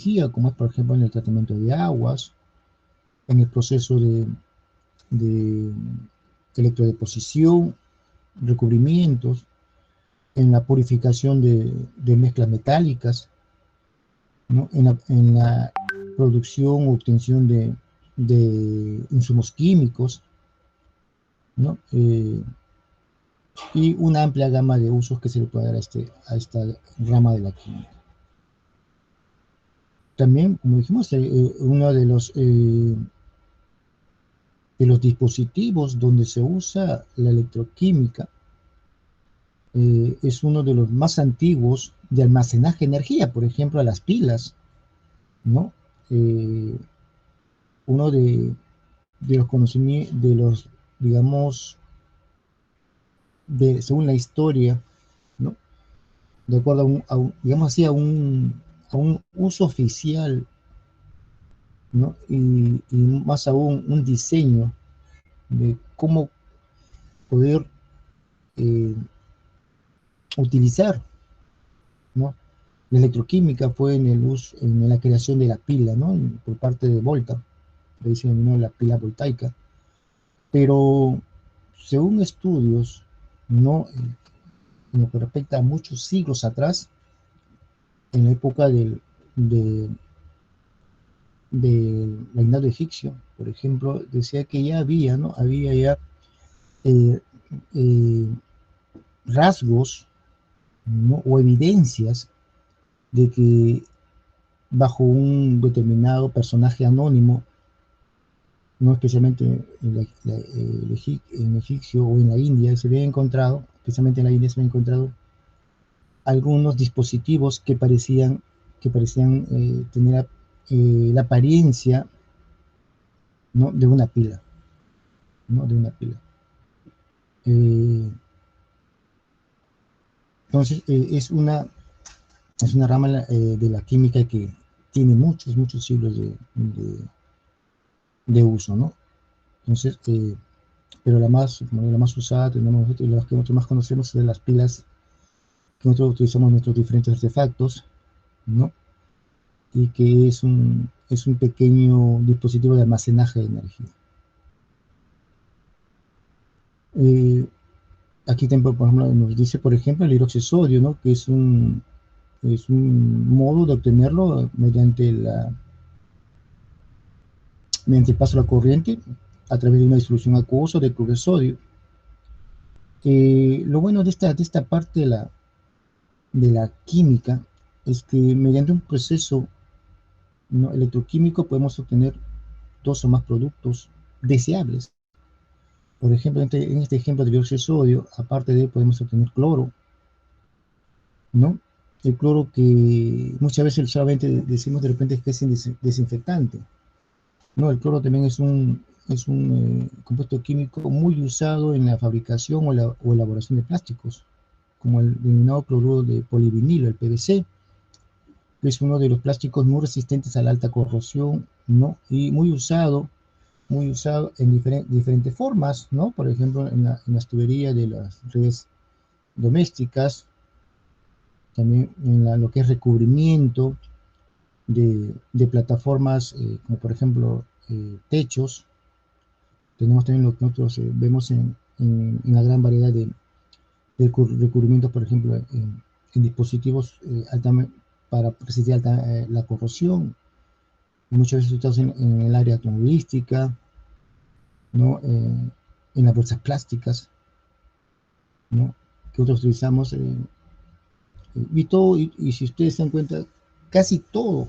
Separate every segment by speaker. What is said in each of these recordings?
Speaker 1: energía, como es por ejemplo en el tratamiento de aguas, en el proceso de electrodeposición, recubrimientos, en la purificación de mezclas metálicas, ¿no? En la producción o obtención de insumos químicos, ¿no? Y una amplia gama de usos que se le puede dar a esta rama de la química. También, como dijimos, uno de los dispositivos donde se usa la electroquímica es uno de los más antiguos de almacenaje de energía, por ejemplo, las pilas, ¿no? Uno de los conocimientos, de los, digamos, según la historia, ¿no? De acuerdo digamos así, a un uso oficial, ¿no? Y más aún un diseño de cómo poder eh, utilizar, ¿no? La electroquímica fue en el uso, en la creación de la pila, ¿no? Por parte de Volta, que se denominó la pila voltaica. Pero según estudios, ¿no? En lo que respecta a muchos siglos atrás, en la época del reinado egipcio, por ejemplo, decía que ya había, ¿no? Había ya eh, eh, rasgos, ¿no? O evidencias de que bajo un determinado personaje anónimo, no especialmente en egipcio o en la India, se había encontrado, especialmente en la India se había encontrado algunos dispositivos que parecían tener la apariencia, ¿no? De una pila, ¿no? De una pila. Entonces, es una rama de la química que tiene muchos, muchos siglos de uso, ¿no? Entonces, pero la más usada, tenemos, y las que nosotros más conocemos, es de las pilas que nosotros utilizamos en nuestros diferentes artefactos, ¿no? Y que es un pequeño dispositivo de almacenaje de energía. Aquí también, por ejemplo, nos dice, por ejemplo, el hidroxisodio, ¿no? Que es un modo de obtenerlo mediante el paso de la corriente a través de una disolución acuosa de cloruro de sodio. Lo bueno de esta parte de la química es que mediante un proceso, ¿no? Electroquímico podemos obtener dos o más productos deseables. Por ejemplo, en este ejemplo de dióxido de sodio, aparte de él podemos obtener cloro, ¿no? El cloro que muchas veces solamente decimos de repente que es desinfectante, ¿no? El cloro también es un compuesto químico muy usado en la fabricación o elaboración de plásticos, como el denominado cloruro de polivinilo, el PVC, que es uno de los plásticos muy resistentes a la alta corrosión, ¿no? Y muy usado en diferentes formas, ¿no? Por ejemplo, en las tuberías de las redes domésticas, también en lo que es recubrimiento de plataformas, como por ejemplo techos. Tenemos también lo que nosotros vemos en la gran variedad de recubrimientos, por ejemplo, en dispositivos para resistir la corrosión, muchas veces usados en el área automovilística, ¿no? En las bolsas plásticas, ¿no? Que nosotros utilizamos, y todo, y si ustedes se dan cuenta, casi todo,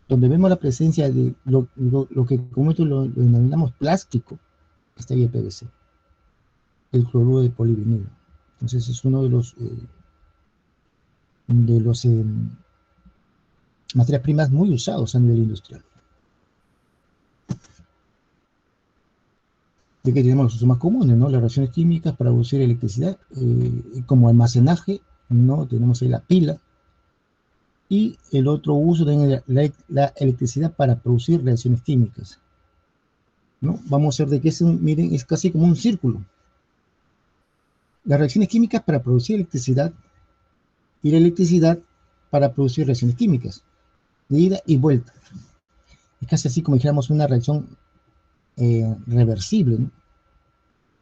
Speaker 1: donde vemos la presencia de lo que como nosotros lo denominamos plástico, está ahí el PVC, el cloruro de polivinilo. Entonces es uno de los materias primas muy usados a nivel industrial. De que tenemos los usos más comunes, ¿no? Las reacciones químicas para producir electricidad, como almacenaje, ¿no? Tenemos ahí la pila, y el otro uso de la electricidad para producir reacciones químicas, ¿no? Vamos a ver de que miren, es casi como un círculo. Las reacciones químicas para producir electricidad y la electricidad para producir reacciones químicas. de ida y vuelta. Es casi así como dijéramos una reacción reversible, ¿no?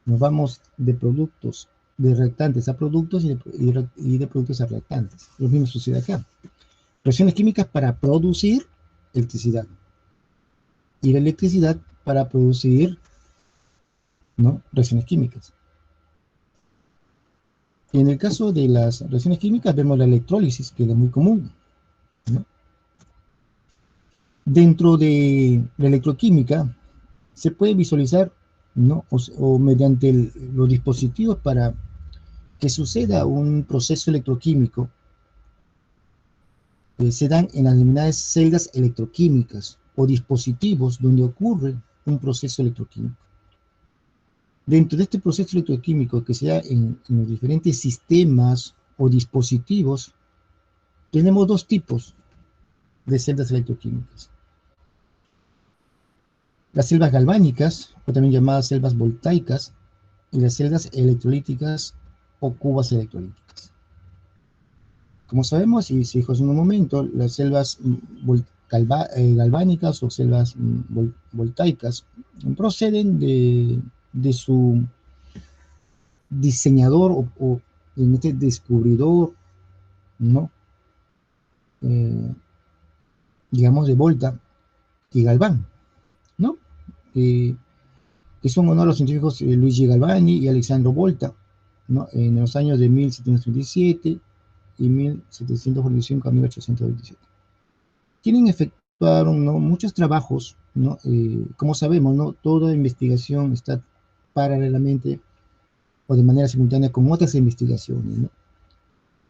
Speaker 1: Nos vamos de productos, de reactantes a productos y de productos a reactantes. Lo mismo sucede acá. Reacciones químicas para producir electricidad y la electricidad para producir, ¿no?, reacciones químicas. Y en el caso de las reacciones químicas vemos la electrólisis, que es muy común, ¿no? Dentro de la electroquímica se puede visualizar, ¿no?, o mediante los dispositivos para que suceda un proceso electroquímico, se dan en las denominadas celdas electroquímicas o dispositivos donde ocurre un proceso electroquímico. Dentro de este proceso electroquímico que se da en los diferentes sistemas o dispositivos, tenemos dos tipos de celdas electroquímicas. Las celdas galvánicas, o también llamadas celdas voltaicas, y las celdas electrolíticas o cubas electrolíticas. Como sabemos, y se dijo hace un momento, las celdas galvánicas o celdas voltaicas proceden de su diseñador o en este descubridor, ¿no?, eh, digamos, de Volta y Galván, ¿no? Que son uno de los científicos, Luigi Galvani y Alessandro Volta, ¿no?, en los años de 1737 y 1745 a 1827. Quienes efectuaron, ¿no?, muchos trabajos, ¿no? Como sabemos, ¿no?, toda investigación está paralelamente o de manera simultánea con otras investigaciones, ¿no?,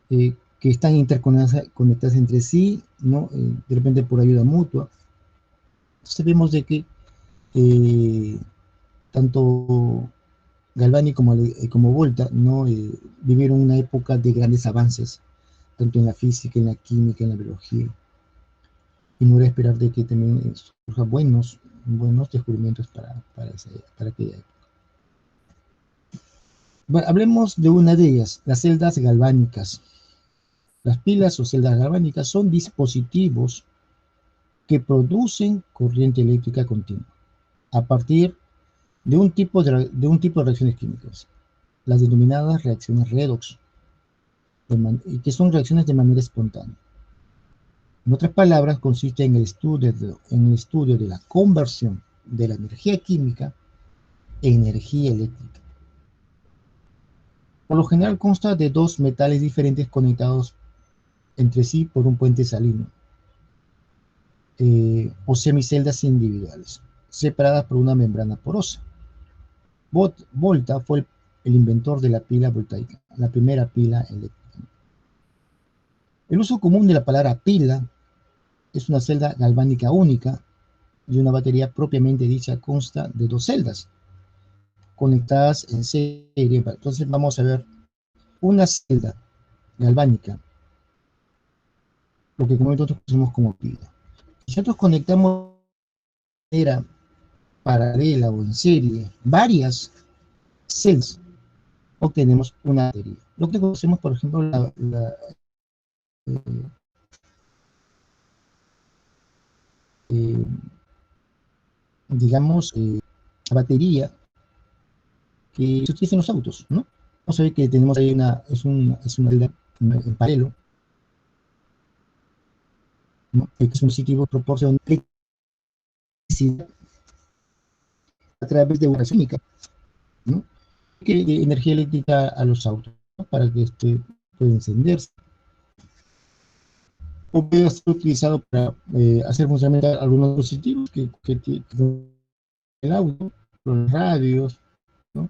Speaker 1: que están interconectadas entre sí, ¿no?, de repente por ayuda mutua. Entonces vemos de que tanto Galvani como Volta, ¿no?, vivieron una época de grandes avances, tanto en la física, en la química, en la biología, y no era esperar de que también surjan buenos descubrimientos para aquella época. Bueno, hablemos de una de ellas, las celdas galvánicas. Las pilas o celdas galvánicas son dispositivos que producen corriente eléctrica continua a partir de un tipo de reacciones químicas, las denominadas reacciones redox, que son reacciones de manera espontánea. En otras palabras, consiste en el estudio de la conversión de la energía química en energía eléctrica. Por lo general consta de dos metales diferentes conectados entre sí por un puente salino, o semiceldas individuales, separadas por una membrana porosa. Volta fue el inventor de la pila voltaica, la primera pila eléctrica. El uso común de la palabra pila es una celda galvánica única, y una batería propiamente dicha consta de dos celdas conectadas en serie. Entonces vamos a ver una celda galvánica, lo que nosotros conocemos como pila. Si nosotros conectamos de manera paralela o en serie varias celdas, obtenemos una batería. Lo que conocemos, por ejemplo, eh, eh, digamos, la batería que se utiliza en los autos, ¿no? Vamos a ver que tenemos ahí es una celda en paralelo, ¿no?, que es un dispositivo que proporciona electricidad a través de una reacción química, ¿no?, que de energía eléctrica a los autos, ¿no?, para que pueda encenderse. O puede ser utilizado para hacer funcionar algunos dispositivos que tienen el auto, los radios, ¿no?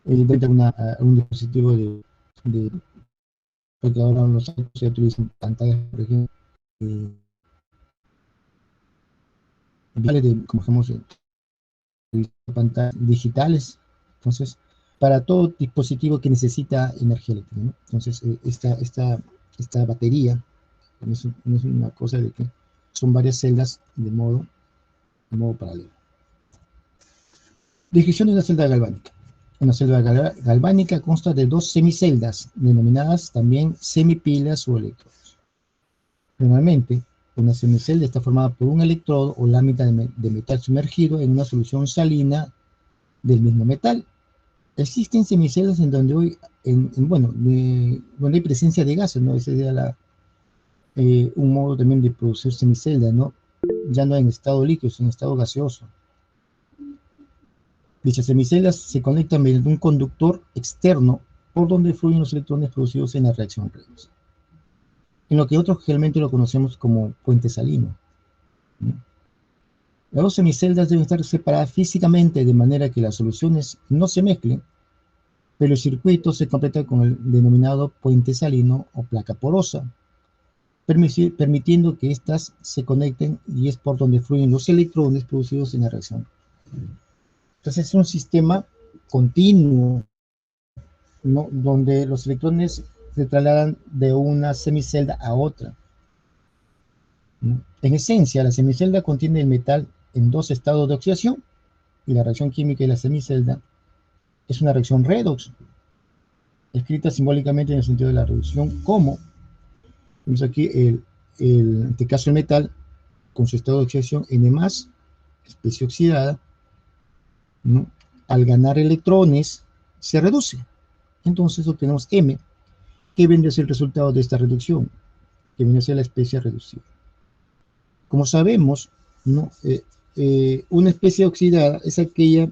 Speaker 1: Evidentemente un dispositivo porque ahora los autos se utilizan pantallas, por ejemplo, como dijimos, pantallas digitales. Entonces, para todo dispositivo que necesita energía eléctrica, ¿no? Entonces, esta batería no es una cosa de que son varias celdas de modo paralelo. Descripción de una celda galvánica. Una celda galvánica consta de dos semiceldas, denominadas también semipilas o electrodos. Normalmente, una semicelda está formada por un electrodo o lámina de metal sumergido en una solución salina del mismo metal. Existen semiceldas en donde hoy, bueno, donde hay presencia de gases, ¿no? Ese sería un modo también de producir semiceldas, ¿no? Ya no en estado líquido, sino en estado gaseoso. Dichas semiceldas se conectan mediante un conductor externo por donde fluyen los electrones producidos en la reacción redox, en lo que otros generalmente lo conocemos como puente salino, ¿no? Las dos semiceldas deben estar separadas físicamente de manera que las soluciones no se mezclen, pero el circuito se completa con el denominado puente salino o placa porosa, permitiendo que éstas se conecten, y es por donde fluyen los electrones producidos en la reacción. Entonces es un sistema continuo, ¿no? Donde los electrones se trasladan de una semicelda a otra, ¿no? En esencia, la semicelda contiene el metal en dos estados de oxidación, y la reacción química de la semicelda es una reacción redox, escrita simbólicamente en el sentido de la reducción como, vemos aquí, en este caso el metal con su estado de oxidación N+, especie oxidada, ¿no? Al ganar electrones se reduce. Entonces obtenemos M, que vendría a ser el resultado de esta reducción, que viene a ser la especie reducida. Como sabemos, ¿no? Una especie oxidada es aquella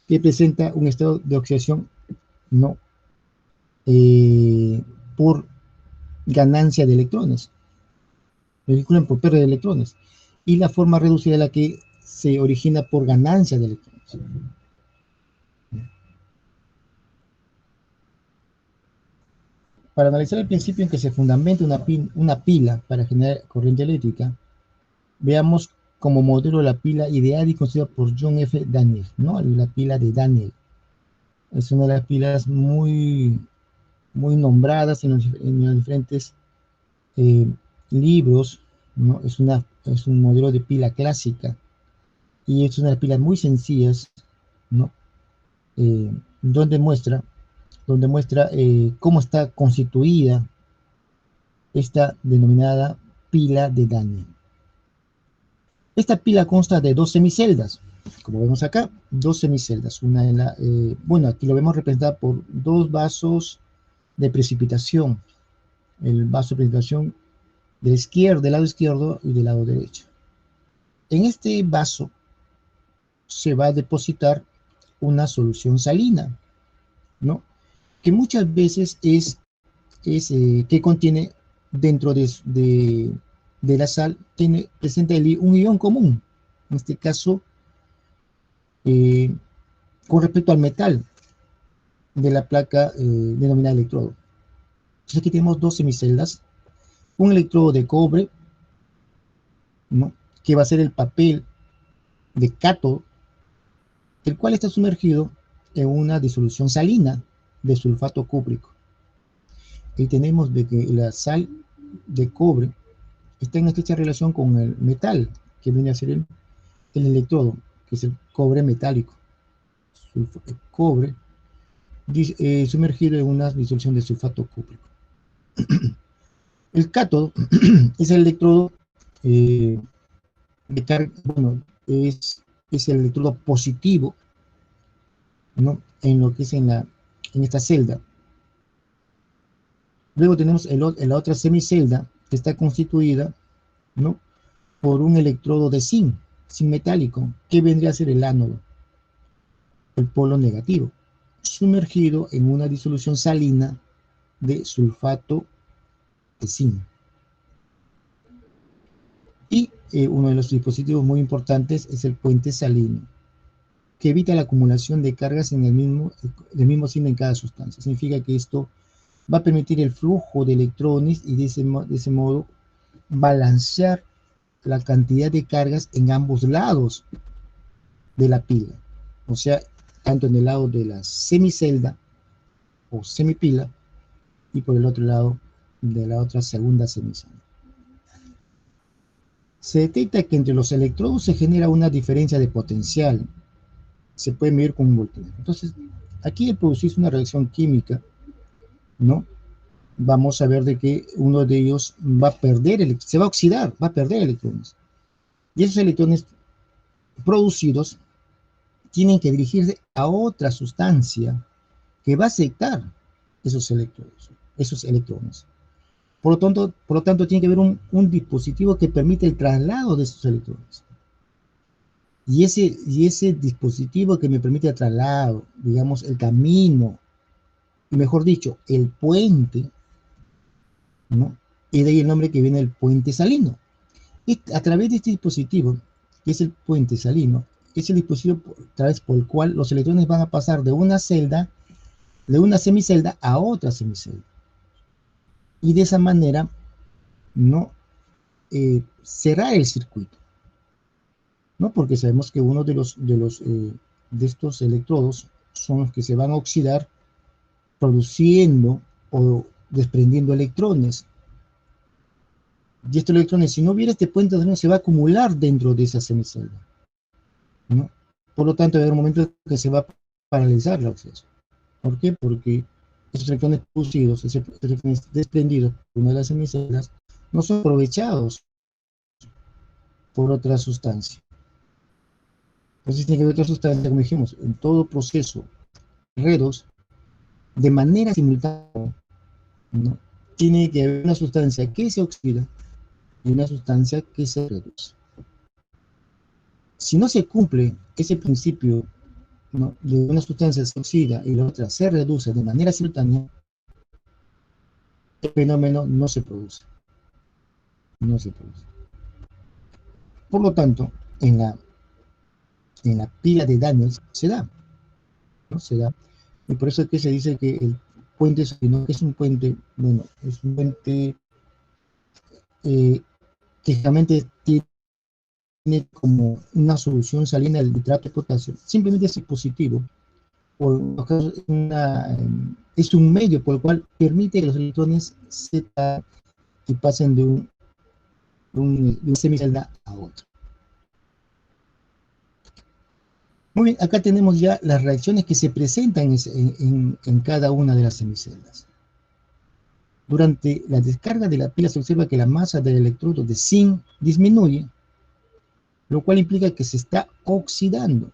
Speaker 1: que presenta un estado de oxidación, ¿no? Por ganancia de electrones, por pérdida de electrones, y la forma reducida es la que se origina por ganancia de electrones. Para analizar el principio en que se fundamenta una pila para generar corriente eléctrica, veamos como modelo la pila ideal y construida por John F. Daniel, ¿no? La pila de Daniel. Es una de las pilas muy nombradas en los diferentes eh, libros, ¿no? Es un modelo de pila clásica y es una de las pilas muy sencillas, ¿no? Eh, donde muestra, cómo está constituida esta denominada pila de Daniel. Esta pila consta de dos semiceldas, como vemos acá, dos semiceldas. Una en la, bueno, aquí lo vemos representada por dos vasos de precipitación. El vaso de precipitación del lado izquierdo y del lado derecho. En este vaso se va a depositar una solución salina, ¿no? Que muchas veces que contiene dentro de la sal, presenta un ion común, en este caso, eh, con respecto al metal de la placa denominada electrodo. Entonces aquí tenemos dos semiceldas, un electrodo de cobre, ¿no? Que va a ser el papel de cátodo, el cual está sumergido en una disolución salina de sulfato cúprico. Y tenemos de que la sal de cobre está en estrecha relación con el metal, que viene a ser el electrodo, que es el cobre metálico. El cobre sumergido en una disolución de sulfato cúprico. El cátodo es el electrodo de carga, bueno, es el electrodo positivo, ¿no? En lo que es en esta celda. Luego tenemos la otra semicelda, que está constituida, ¿no? Por un electrodo de zinc metálico, que vendría a ser el ánodo, el polo negativo, sumergido en una disolución salina de sulfato de zinc. Y uno de los dispositivos muy importantes es el puente salino, que evita la acumulación de cargas del mismo signo en cada sustancia. Significa que esto va a permitir el flujo de electrones y de ese modo balancear la cantidad de cargas en ambos lados de la pila. O sea, tanto en el lado de la semicelda o semipila y por el otro lado de la otra segunda semicelda. Se detecta que entre los electrodos se genera una diferencia de potencial. Se puede medir con un voltímetro. Entonces, aquí al producirse una reacción química, ¿no? vamos a ver de que uno de ellos va a perder, se va a oxidar, va a perder electrones. Y esos electrones producidos tienen que dirigirse a otra sustancia que va a aceptar esos electrones. Por lo tanto, tiene que haber un dispositivo que permite el traslado de esos electrones. Y ese dispositivo que me permite el traslado, digamos, el camino, y mejor dicho, el puente, ¿no? Y de ahí el nombre que viene el puente salino. Y a través de este dispositivo, que es el puente salino, es el dispositivo a través por el cual los electrones van a pasar de una celda, de una semicelda a otra semicelda. Y de esa manera, ¿no? Cerrar el circuito, ¿no? Porque sabemos que uno de estos electrodos son los que se van a oxidar produciendo o desprendiendo electrones. Y estos electrones, si no hubiera este puente de se va a acumular dentro de esa semicelda, ¿no? Por lo tanto, va a haber un momento que se va a paralizar la oxidación. ¿Por qué? Porque esos electrones producidos, esos electrones desprendidos por una de las semiceldas, no son aprovechados por otra sustancia. Entonces tiene que haber otra sustancia, como dijimos, en todo proceso, redos, de manera simultánea, ¿no? Tiene que haber una sustancia que se oxida y una sustancia que se reduce. Si no se cumple ese principio, ¿no? De una sustancia se oxida y la otra se reduce de manera simultánea, el fenómeno no se produce. No se produce. Por lo tanto, en la pila de Daniels se da, ¿no? Se da. Y por eso es que se dice que el puente salino, que es un puente, bueno, es un puente que realmente tiene como una solución salina del nitrato de potasio. Simplemente es positivo. Es un medio por el cual permite que los electrones se y pasen de una semicelda a otra. Muy bien, acá tenemos ya las reacciones que se presentan en cada una de las semiceldas. Durante la descarga de la pila se observa que la masa del electrodo de zinc disminuye, lo cual implica que se está oxidando.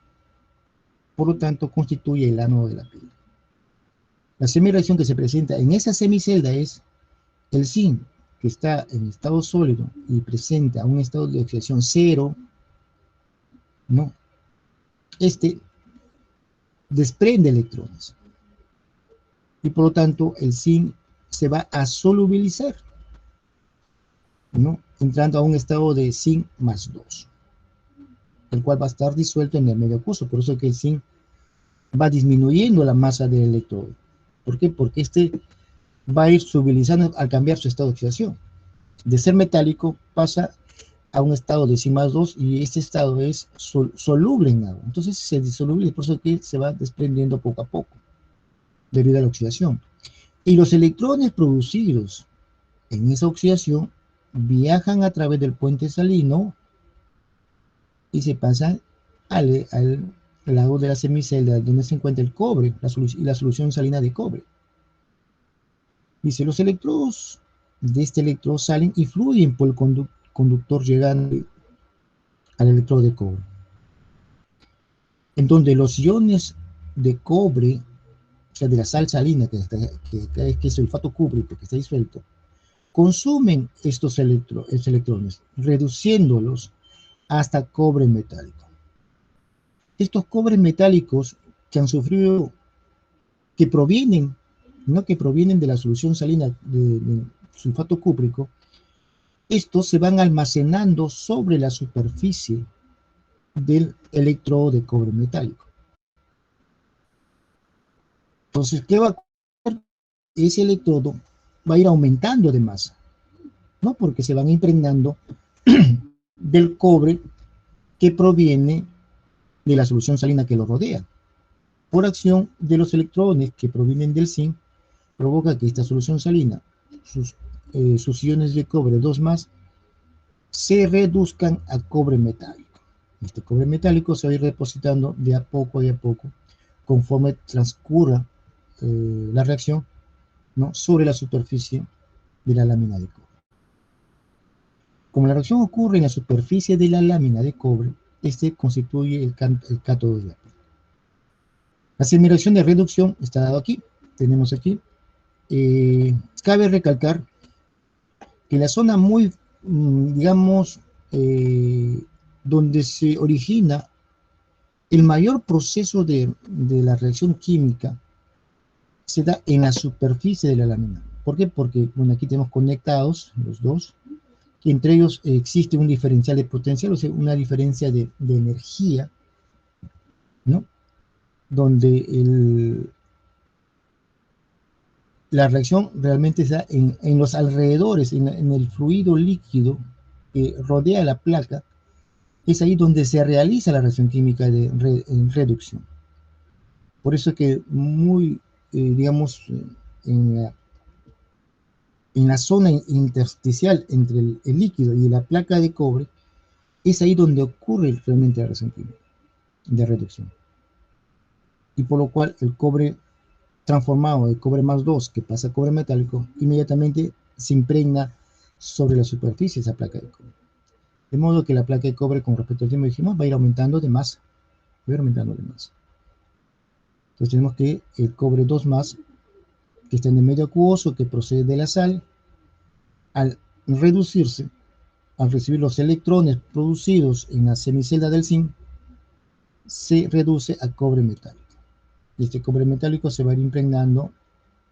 Speaker 1: Por lo tanto, constituye el ánodo de la pila. La semireacción que se presenta en esa semicelda es el zinc, que está en estado sólido y presenta un estado de oxidación cero, ¿no? Este desprende electrones y por lo tanto el zinc se va a solubilizar, ¿no? Entrando a un estado de zinc más 2, el cual va a estar disuelto en el medio acuoso. Por eso es que el zinc va disminuyendo la masa del electrodo. ¿Por qué? Porque este va a ir solubilizando al cambiar su estado de oxidación. De ser metálico pasa a un estado de zinc más 2 y este estado es soluble en agua. Entonces se disoluble, por eso que se va desprendiendo poco a poco debido a la oxidación. Y los electrones producidos en esa oxidación viajan a través del puente salino y se pasan al lado de la semicelda donde se encuentra el cobre y la solución salina de cobre. Dice, los electrodos de este electrodo salen y fluyen por el conductor llegando al electrodo de cobre, en donde los iones de cobre, o sea, de la sal salina, que es el olfato cubre porque está disuelto, consumen estos electrones, reduciéndolos hasta cobre metálico. Estos cobres metálicos que han sufrido, que provienen, ¿no? Que provienen de la solución salina de sulfato cúprico, estos se van almacenando sobre la superficie del electrodo de cobre metálico. Entonces, ¿qué va a hacer? Ese electrodo va a ir aumentando de masa, ¿no? Porque se van impregnando del cobre que proviene de la solución salina que lo rodea. Por acción de los electrones que provienen del zinc, provoca que esta solución salina, sus iones de cobre 2 más, se reduzcan a cobre metálico. Este cobre metálico se va a ir depositando de a poco, conforme transcurra la reacción, ¿no?, sobre la superficie de la lámina de cobre. Como la reacción ocurre en la superficie de la lámina de cobre, este constituye el cátodo de la pila. La semireacción de reducción está dado aquí. Tenemos aquí. Cabe recalcar que la zona muy, digamos, donde se origina el mayor proceso de la reacción química se da en la superficie de la lámina. ¿Por qué? Porque, bueno, aquí tenemos conectados los dos, y entre ellos existe un diferencial de potencial, o sea, una diferencia de energía, ¿no?, donde la reacción realmente está en los alrededores, en el fluido líquido que rodea la placa. Es ahí donde se realiza la reacción química de reducción. Por eso que muy, digamos, en la, zona intersticial entre el líquido y la placa de cobre, es ahí donde ocurre realmente la reacción química de reducción. Y por lo cual el cobre transformado de cobre más 2 que pasa a cobre metálico, inmediatamente se impregna sobre la superficie de esa placa de cobre. De modo que la placa de cobre, con respecto al tiempo, dijimos, va a ir aumentando de masa. Va a ir aumentando de masa. Entonces tenemos que el cobre 2 más, que está en el medio acuoso, que procede de la sal, al reducirse, al recibir los electrones producidos en la semicelda del zinc, se reduce a cobre metálico. Y este cobre metálico se va a ir impregnando,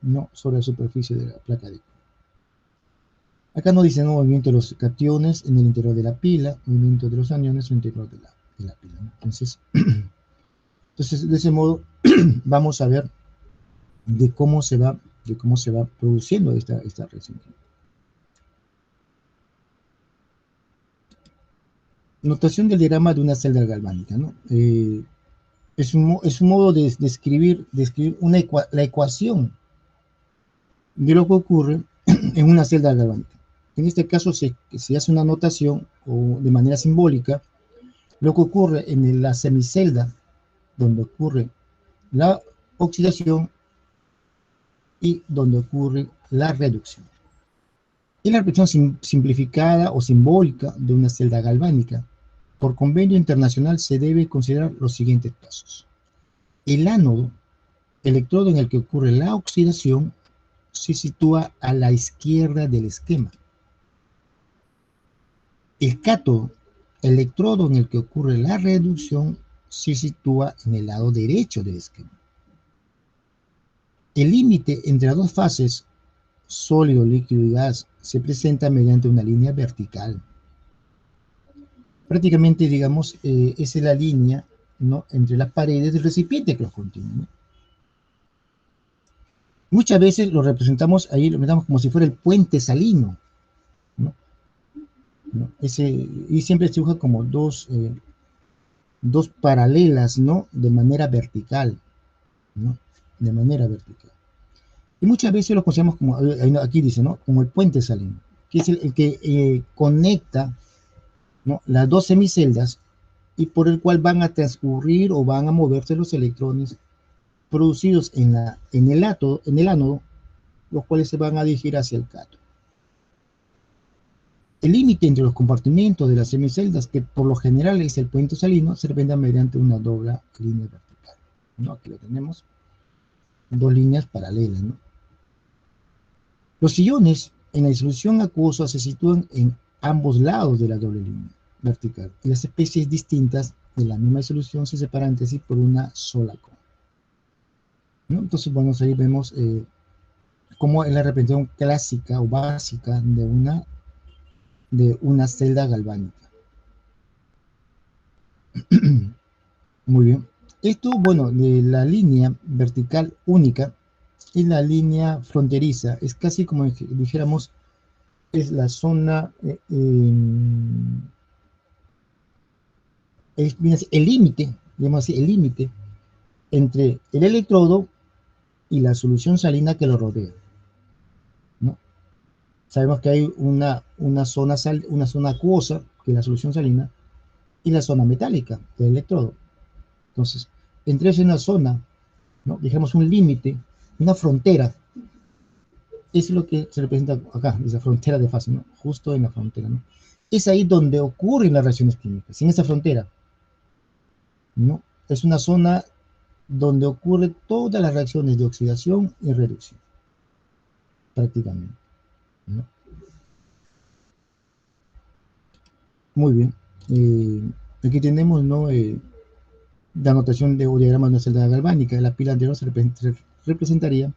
Speaker 1: ¿no?, sobre la superficie de la placa de cobre. Acá nos dice, ¿no?, movimiento de los cationes en el interior de la pila, movimiento de los aniones en el interior de la pila, ¿no? Entonces, de ese modo vamos a ver de cómo se va produciendo esta reacción. Notación del diagrama de una celda galvánica, ¿no? Es un modo de describir la ecuación de lo que ocurre en una celda galvánica. En este caso se hace una notación o de manera simbólica lo que ocurre en la semicelda, donde ocurre la oxidación y donde ocurre la reducción. Es la representación simplificada o simbólica de una celda galvánica. Por convenio internacional se debe considerar los siguientes pasos. El ánodo, electrodo en el que ocurre la oxidación, se sitúa a la izquierda del esquema. El cátodo, electrodo en el que ocurre la reducción, se sitúa en el lado derecho del esquema. El límite entre las dos fases, sólido, líquido y gas, se presenta mediante una línea vertical. Prácticamente, digamos, esa es la línea, ¿no?, entre las paredes del recipiente que los contiene, ¿no? Muchas veces lo representamos ahí, lo metamos como si fuera el puente salino, ¿no? Y siempre se dibuja como dos paralelas, ¿no?, de manera vertical, ¿no?, de manera vertical. Y muchas veces lo consideramos como, aquí dice, ¿no?, como el puente salino, que es el que conecta, ¿no?, las dos semiceldas, y por el cual van a transcurrir o van a moverse los electrones producidos en el ánodo, los cuales se van a dirigir hacia el cátodo. El límite entre los compartimentos de las semiceldas, que por lo general es el puente salino, se representa mediante una doble línea vertical, ¿no? Aquí lo tenemos, dos líneas paralelas, ¿no? Los iones en la disolución acuosa se sitúan en ambos lados de la doble línea vertical, y las especies distintas de la misma disolución se separan entre sí por una sola coma, ¿no? Entonces, bueno, ahí vemos cómo es la representación clásica o básica de una celda galvánica. Muy bien. Esto, bueno, de la línea vertical única es la línea fronteriza. Es casi como dijéramos, es la zona, es el límite, digamos así, el límite entre el electrodo y la solución salina que lo rodea, ¿no? Sabemos que hay una zona acuosa, que es la solución salina, y la zona metálica del electrodo. Entonces, entre esa una zona, ¿no?, dijéramos un límite, una frontera, es lo que se representa acá, esa frontera de fase, ¿no? Justo en la frontera, ¿no? Es ahí donde ocurren las reacciones químicas, en esa frontera, ¿no? Es una zona donde ocurren todas las reacciones de oxidación y reducción, prácticamente, ¿no? Muy bien. Aquí tenemos, ¿no? La notación de diagrama de una celda galvánica. La pila anterior se representaría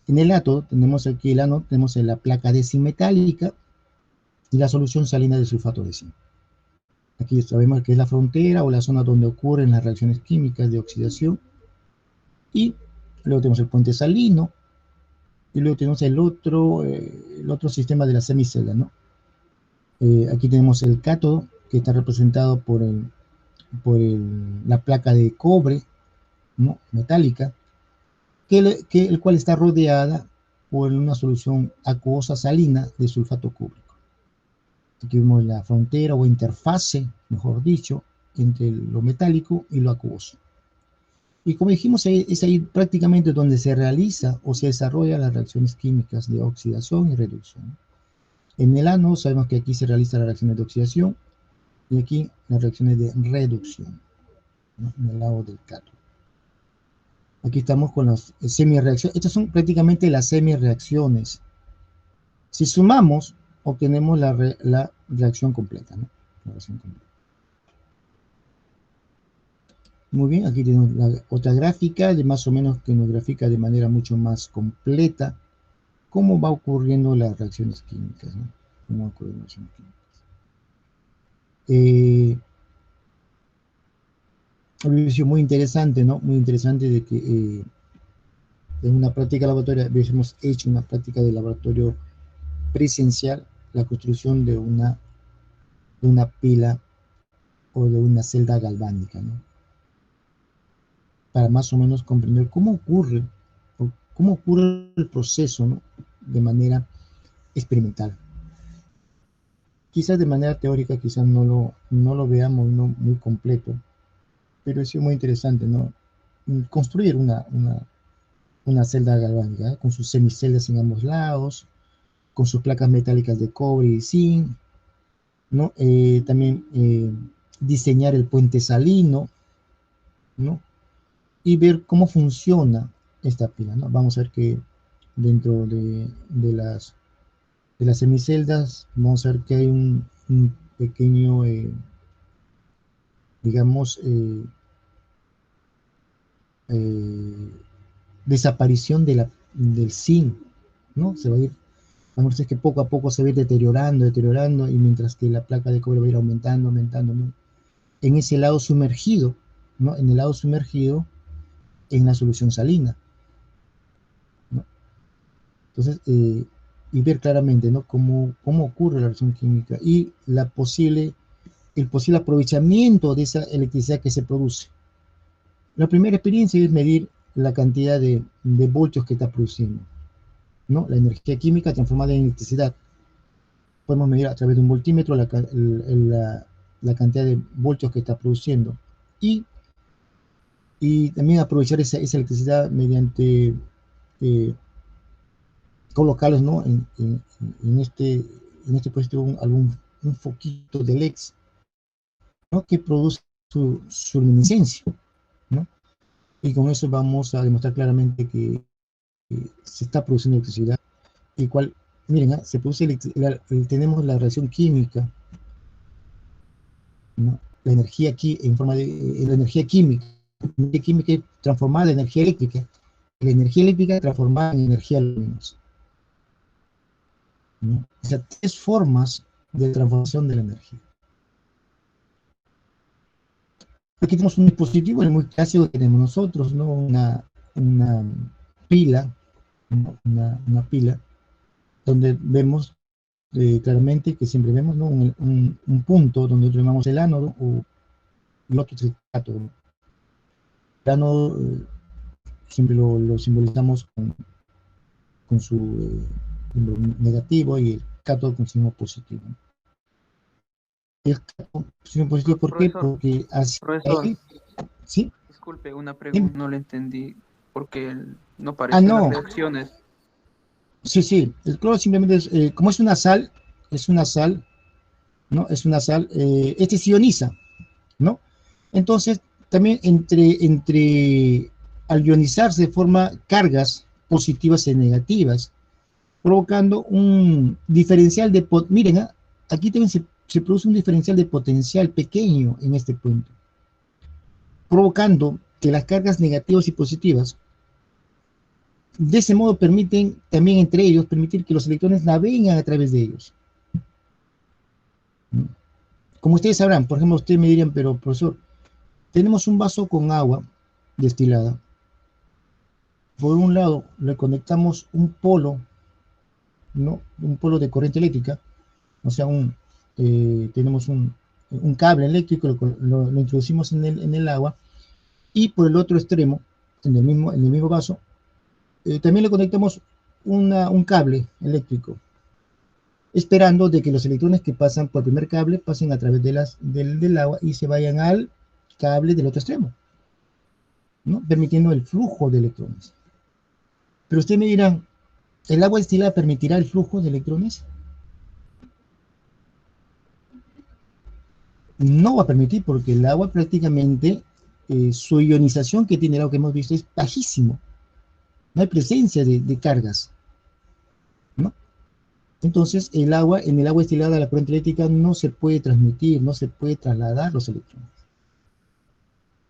Speaker 1: en el átodo. Tenemos aquí el ánodo, tenemos la placa decimetálica y la solución salina de sulfato de zinc. Aquí sabemos que es la frontera o la zona donde ocurren las reacciones químicas de oxidación. Y luego tenemos el puente salino. Y luego tenemos el otro sistema de la semicelda, ¿no? Aquí tenemos el cátodo, que está representado la placa de cobre, ¿no? Metálica, el cual está rodeada por una solución acuosa salina de sulfato cúbrico. Aquí vemos la frontera o interfase, mejor dicho, entre lo metálico y lo acuoso. Y como dijimos, es ahí prácticamente donde se realiza o se desarrollan las reacciones químicas de oxidación y reducción. En el ánodo sabemos que aquí se realizan las reacciones de oxidación y aquí las reacciones de reducción, ¿no? En el lado del cátodo. Aquí estamos con las semireacciones. Estas son prácticamente las semireacciones. Si sumamos, obtenemos la reacción completa, ¿no? La reacción completa. Muy bien, aquí tenemos la otra gráfica, de más o menos que nos grafica de manera mucho más completa cómo va ocurriendo las reacciones químicas, ¿no? Cómo ocurren las reacciones químicas. Sido muy interesante, ¿no? Muy interesante de que en una práctica laboratoria hubiésemos hecho una práctica de laboratorio presencial, la construcción de una pila o de una celda galvánica, ¿no? Para más o menos comprender cómo ocurre el proceso, ¿no? De manera experimental. Quizás de manera teórica, quizás no lo veamos, ¿no? Muy completo, pero es muy interesante, ¿no? Construir una celda galvánica, ¿eh? Con sus semiceldas en ambos lados, con sus placas metálicas de cobre y zinc, ¿no? También diseñar el puente salino, ¿no? Y ver cómo funciona esta pila, ¿no? Vamos a ver que dentro de las semiceldas, vamos a ver que hay un pequeño, digamos, desaparición del zinc, ¿no? Se va a ir, vamos a ver que poco a poco se va a ir deteriorando, y mientras que la placa de cobre va a ir aumentando, ¿no? En ese lado sumergido, ¿no? En el lado sumergido en la solución salina, ¿no? Entonces, y ver claramente, ¿no? Cómo ocurre la reacción química y el posible aprovechamiento de esa electricidad que se produce. La primera experiencia es medir la cantidad de voltios que está produciendo, ¿no? La energía química transformada en electricidad. Podemos medir a través de un voltímetro la cantidad de voltios que está produciendo y también aprovechar esa electricidad mediante colocarlos, ¿no? en este dispositivo un foquito de LEDs, ¿no? Que produce su luminiscencia, ¿no? Y con eso vamos a demostrar claramente que se está produciendo electricidad, y cual, miren, ¿eh? Se produce tenemos la reacción química, ¿no? La energía aquí en forma de la energía química transformada en energía eléctrica, la energía eléctrica transformada en energía luminosa, ¿no? O sea, tres formas de transformación de la energía. Aquí tenemos un dispositivo muy clásico que tenemos nosotros, ¿no? Una pila, ¿no? Una pila, donde vemos claramente que siempre vemos, ¿no? un punto donde llamamos el ánodo, el otro es el cátodo. El ánodo siempre lo simbolizamos con su negativo, y el cátodo con signo positivo. El cátodo signo positivo, ¿por qué?
Speaker 2: Profesor,
Speaker 1: Porque así,
Speaker 2: profesor,
Speaker 1: ¿sí?
Speaker 2: disculpe, una pregunta, no le entendí, porque no
Speaker 1: Ah,
Speaker 2: apareció las
Speaker 1: no,
Speaker 2: reacciones.
Speaker 1: Sí, sí, el cloro simplemente es, como es una sal, ¿no? Es una sal, este se ioniza, ¿no? Entonces, también al ionizarse forma cargas positivas y negativas, provocando un diferencial de, miren, aquí también se produce un diferencial de potencial pequeño en este punto, provocando que las cargas negativas y positivas, de ese modo permiten también entre ellos, permitir que los electrones naveguen a través de ellos. Como ustedes sabrán, por ejemplo, ustedes me dirían, pero profesor, tenemos un vaso con agua destilada. Por un lado, le conectamos un polo, ¿no? Un polo de corriente eléctrica, o sea, tenemos un cable eléctrico, lo introducimos en el agua, y por el otro extremo, en el mismo vaso, también le conectamos un cable eléctrico, esperando de que los electrones que pasan por el primer cable pasen a través del agua y se vayan al cable del otro extremo, ¿no? Permitiendo el flujo de electrones. Pero usted me dirá, ¿el agua destilada permitirá el flujo de electrones? No va a permitir porque el agua prácticamente, su ionización que tiene el agua que hemos visto es bajísimo. No hay presencia de cargas, ¿no? Entonces, en el agua destilada, la corriente eléctrica no se puede transmitir, no se puede trasladar los electrones.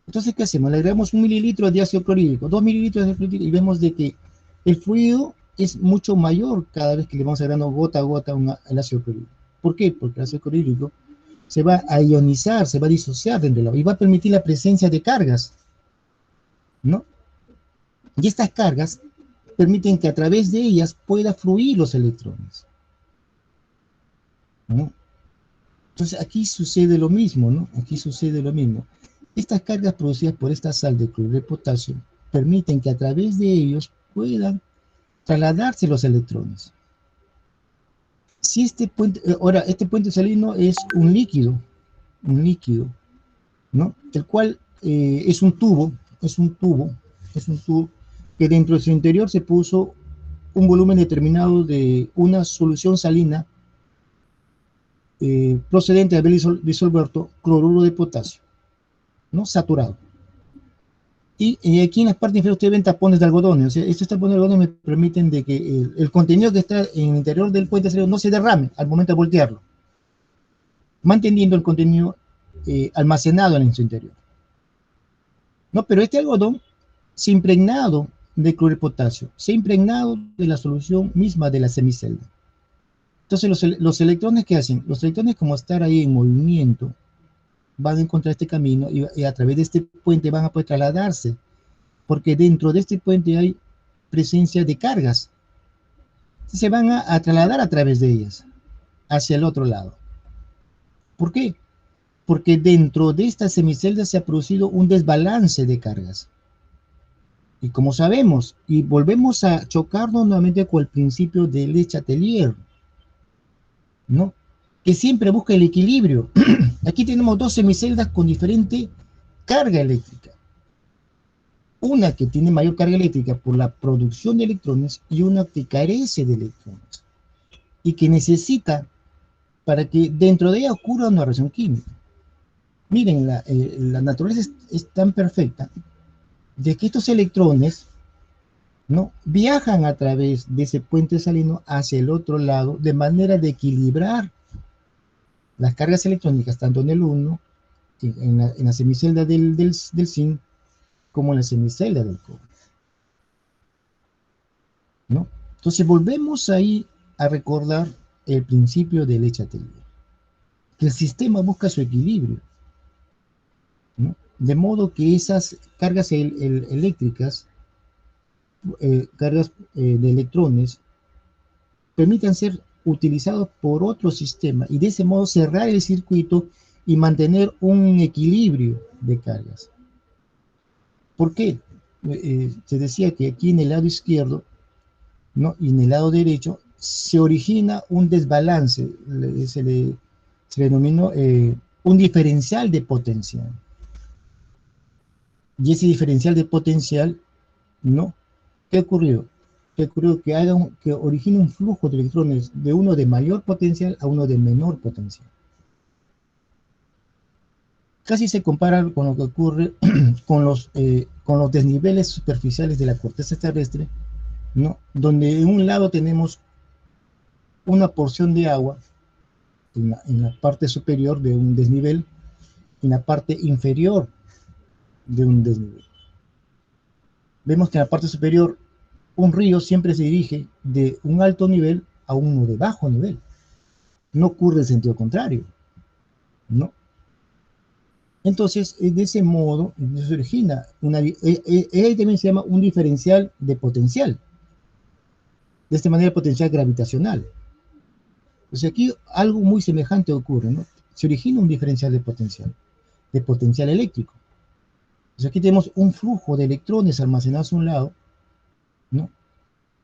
Speaker 1: Entonces, ¿qué hacemos? Le agregamos 1 mililitro de ácido clorhídrico, 2 mililitros de ácido clorhídrico y vemos de que el fluido es mucho mayor cada vez que le vamos agregando gota a gota el ácido clorhídrico. ¿Por qué? Porque el ácido clorhídrico se va a ionizar, se va a disociar dentro del agua y va a permitir la presencia de cargas, ¿no? Y estas cargas permiten que a través de ellas pueda fluir los electrones, ¿no? Entonces aquí sucede lo mismo, ¿no? Aquí sucede lo mismo. Estas cargas producidas por esta sal de cloruro de potasio permiten que a través de ellos puedan trasladarse los electrones. Si este puente, ahora, este puente salino es un líquido, ¿no? El cual es un tubo, es un tubo, es un tubo que dentro de su interior se puso un volumen determinado de una solución salina procedente de haber disolverto cloruro de potasio, ¿no? Saturado. Y aquí en la parte inferior ustedes ven tapones de algodones. O sea, estos tapones de algodones me permiten de que el contenido que está en el interior del puente salino no se derrame al momento de voltearlo, manteniendo el contenido almacenado en su interior. ¿No? Pero este algodón se ha impregnado de cloruro de potasio, se ha impregnado de la solución misma de la semicelda. Entonces los electrones, ¿qué hacen? Los electrones, como estar ahí en movimiento, van a encontrar este camino y a través de este puente van a poder trasladarse, porque dentro de este puente hay presencia de cargas. Se van a trasladar a través de ellas, hacia el otro lado. ¿Por qué? Porque dentro de esta semicelda se ha producido un desbalance de cargas. Y como sabemos, y volvemos a chocarnos nuevamente con el principio de Le Chatelier, ¿no? Que siempre busca el equilibrio. Aquí tenemos dos semiceldas con diferente carga eléctrica. Una que tiene mayor carga eléctrica por la producción de electrones y una que carece de electrones y que necesita para que dentro de ella ocurra una reacción química. Miren, la naturaleza es tan perfecta de que estos electrones, ¿no? Viajan a través de ese puente salino hacia el otro lado de manera de equilibrar las cargas electrónicas tanto en el 1, en la semicelda del zinc, como en la semicelda del cobre, ¿no? Entonces volvemos ahí a recordar el principio de Le Chatelier, que el sistema busca su equilibrio, ¿no? De modo que esas cargas eléctricas, cargas de electrones, permitan ser utilizados por otro sistema y de ese modo cerrar el circuito y mantener un equilibrio de cargas. ¿Por qué? Se decía que aquí en el lado izquierdo, ¿no? Y en el lado derecho se origina un desbalance, se le denominó un diferencial de potencial. Y ese diferencial de potencial, ¿no? ¿Qué ocurrió? que ocurrió que, que origina un flujo de electrones de uno de mayor potencial a uno de menor potencial. Casi se compara con lo que ocurre con los desniveles superficiales de la corteza terrestre, ¿no? Donde en un lado tenemos una porción de agua en la parte superior de un desnivel y en la parte inferior de un desnivel. Vemos que en la parte superior un río siempre se dirige de un alto nivel a uno de bajo nivel. No ocurre en sentido contrario, ¿no? Entonces, de ese modo, se origina también se llama un diferencial de potencial. De esta manera, potencial gravitacional. O sea, aquí algo muy semejante ocurre, ¿no? Se origina un diferencial de potencial eléctrico. O sea, aquí tenemos un flujo de electrones almacenados a un lado, ¿no?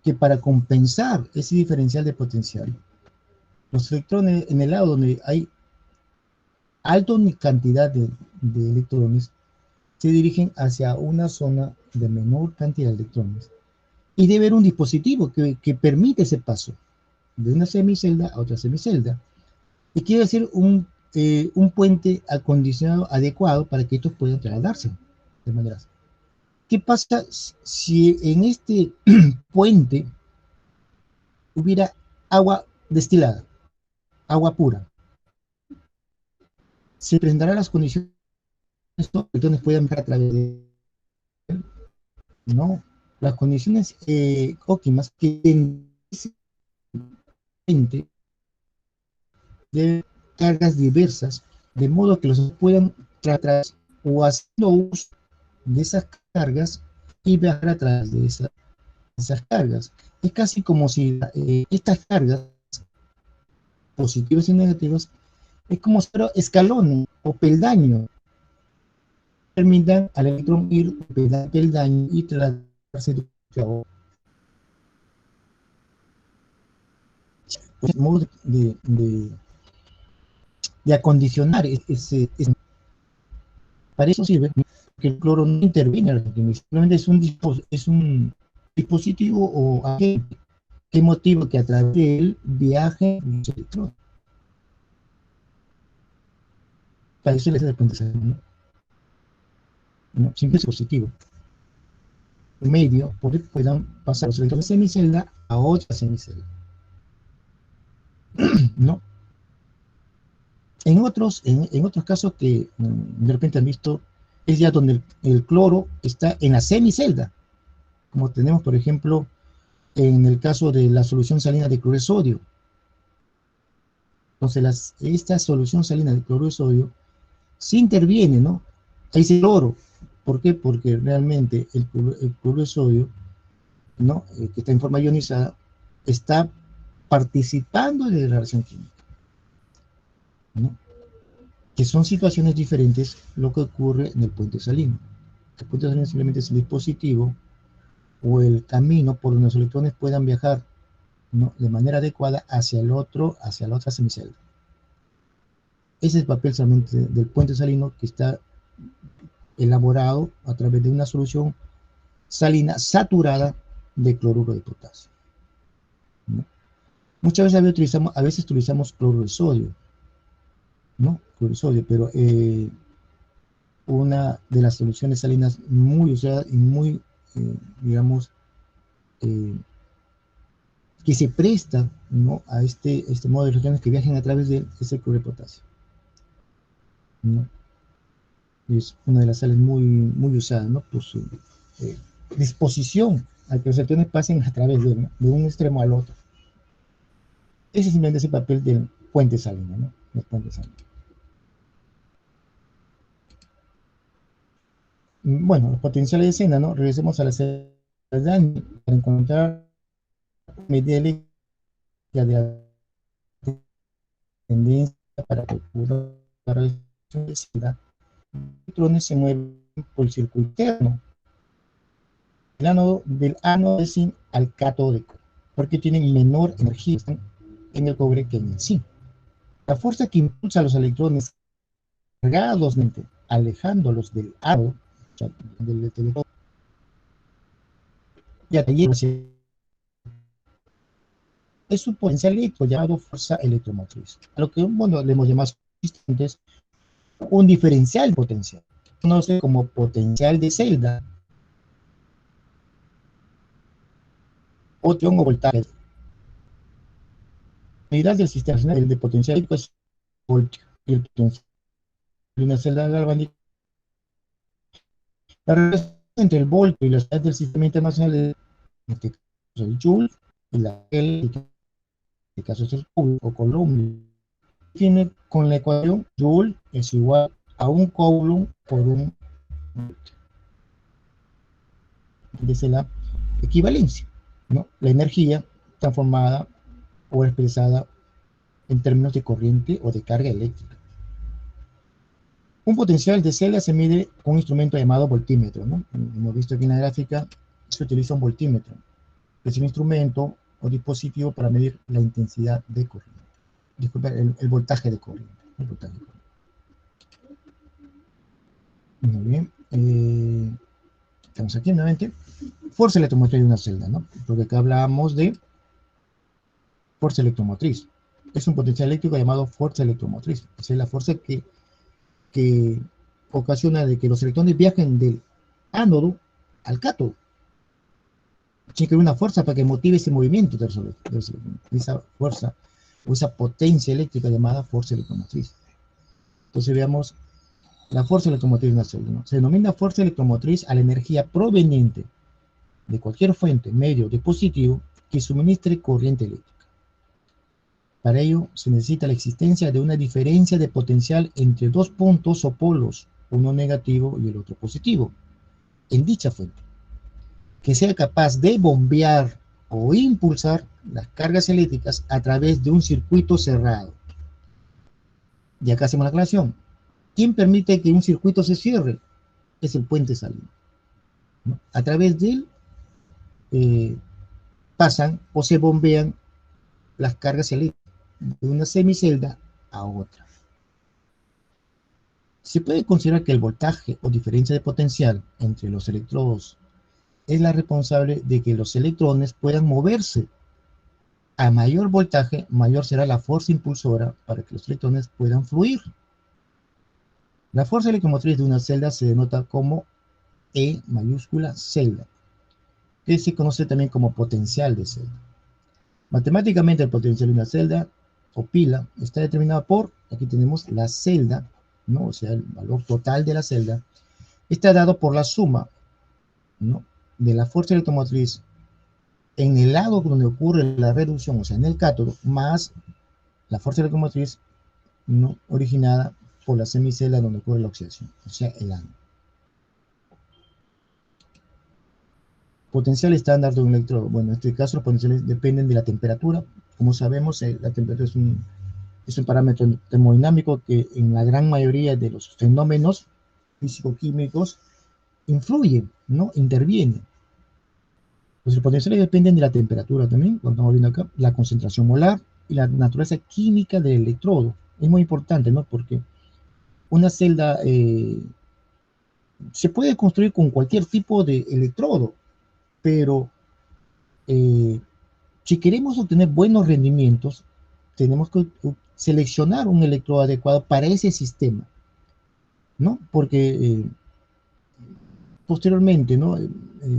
Speaker 1: Que para compensar ese diferencial de potencial, los electrones en el lado donde hay alta cantidad de electrones se dirigen hacia una zona de menor cantidad de electrones. Y debe haber un dispositivo que permite ese paso de una semicelda a otra semicelda. Y quiere decir un puente acondicionado adecuado para que estos puedan trasladarse de maneras. ¿Qué pasa si en este puente hubiera agua destilada, agua pura? Se presentarán las condiciones que los electrones puedan viajar a través de él. No, las condiciones óptimas que en ese puente deben cargas diversas, de modo que los puedan tratar o haciendo uso de esas cargas y viajar a través de esas cargas. Es casi como si estas cargas, positivas y negativas, es como si fuera escalones o peldaño, permitan al electrón ir peldaño y trasladarse de otro. Es modo de acondicionar para eso sirve que el cloro no interviene, simplemente es un dispositivo o agente que motiva que a través de él viaje los electrones. Para eso les da el ¿no? ¿No? Simple dispositivo medio por el que puedan pasar los electrones de semicelda a otra semicelda, ¿no? En otros casos que de repente han visto, es ya donde el cloro está en la semicelda, como tenemos, por ejemplo, en el caso de la solución salina de cloruro de sodio. Entonces, esta solución salina de cloruro de sodio sí interviene, ¿no? Ahí se cloro. ¿Por qué? Porque realmente el cloruro de sodio, ¿no? Que está en forma ionizada, está participando de la reacción química, ¿no? Que son situaciones diferentes lo que ocurre en el puente salino. El puente salino simplemente es el dispositivo o el camino por donde los electrones puedan viajar, ¿no? De manera adecuada hacia la otra semicelda. Ese es el papel solamente del puente salino que está elaborado a través de una solución salina saturada de cloruro de potasio, ¿no? Muchas veces utilizamos cloruro de sodio, ¿no? Cloruro de sodio, pero una de las soluciones salinas muy usada y muy, digamos, eh, que se presta, ¿no? a este modo de reacciones que viajen a través de él, es el cloruro de potasio, ¿no? Es una de las sales muy usadas, ¿no? Por su eh, disposición a que los electrones pasen a través de él, ¿no? De un extremo al otro. Ese simplemente es el papel del puente salino, ¿no? Del puente salino. Bueno, los potenciales de escena, ¿no? Regresemos a la celda para encontrar medida eléctrica de la tendencia para que ocurra la reacción de celda. Los electrones se mueven por el circuito interno del ánodo de zinc al catódico, porque tienen menor energía en el cobre que en el zinc. La fuerza que impulsa a los electrones cargados, alejándolos del ánodo, o sea, del electrodo, y atrayéndose es un potencial eléctrico llamado fuerza electromotriz, a lo que bueno, le hemos llamado antes un diferencial potencial, no sé, como potencial de celda, o voltaje. La unidad del sistema el de potencial eléctrico es voltio, y el potencial de una celda galvánica. La relación entre el voltio y la unidad del sistema internacional es, en este caso, el joule, y la L, en este caso es el coulomb o coulomb. Tiene con la ecuación joule es igual a un coulomb por un voltio. Esa es la equivalencia, ¿no? La energía transformada o expresada en términos de corriente o de carga eléctrica. Un potencial de celda se mide con un instrumento llamado voltímetro, ¿no? Hemos visto aquí en la gráfica, se utiliza un voltímetro, que es un instrumento o dispositivo para medir la intensidad de corriente. Disculpa, el voltaje de corriente. El voltaje de corriente. Muy bien. Estamos aquí nuevamente. Fuerza electromotriz de una celda, ¿no? Porque acá hablábamos de fuerza electromotriz. Es un potencial eléctrico llamado fuerza electromotriz. Esa es la fuerza que ocasiona de que los electrones viajen del ánodo al cátodo. Tiene que haber una fuerza para que motive ese movimiento de los electrones. Esa fuerza o esa potencia eléctrica llamada fuerza electromotriz. Entonces veamos la fuerza electromotriz de una célula, ¿no? Se denomina fuerza electromotriz a la energía proveniente de cualquier fuente, medio, dispositivo que suministre corriente eléctrica. Para ello se necesita la existencia de una diferencia de potencial entre dos puntos o polos, uno negativo y el otro positivo, en dicha fuente, que sea capaz de bombear o impulsar las cargas eléctricas a través de un circuito cerrado. Y acá hacemos la aclaración. ¿Quién permite que un circuito se cierre? Es el puente salino, ¿no? A través de él pasan o se bombean las cargas eléctricas de una semicelda a otra. Se puede considerar que el voltaje o diferencia de potencial entre los electrodos es la responsable de que los electrones puedan moverse. A mayor voltaje, mayor será la fuerza impulsora para que los electrones puedan fluir. La fuerza electromotriz de una celda se denota como E mayúscula celda, que se conoce también como potencial de celda. Matemáticamente el potencial de una celda o pila está determinado por, aquí tenemos la celda, ¿no? O sea, el valor total de la celda, está dado por la suma, ¿no?, de la fuerza electromotriz en el lado donde ocurre la reducción, o sea, en el cátodo, más la fuerza electromotriz, ¿no?, originada por la semicelda donde ocurre la oxidación, o sea, el ánodo. Potencial estándar de un electrodo. Bueno, en este caso los potenciales dependen de la temperatura. Como sabemos, la temperatura es un parámetro termodinámico que en la gran mayoría de los fenómenos físico-químicos influye, ¿no?, interviene. Los potenciales dependen de la temperatura también, cuando estamos viendo acá, la concentración molar y la naturaleza química del electrodo. Es muy importante, ¿no?, porque una celda se puede construir con cualquier tipo de electrodo, pero si queremos obtener buenos rendimientos, tenemos que seleccionar un electrodo adecuado para ese sistema, ¿no? Porque posteriormente, ¿no?,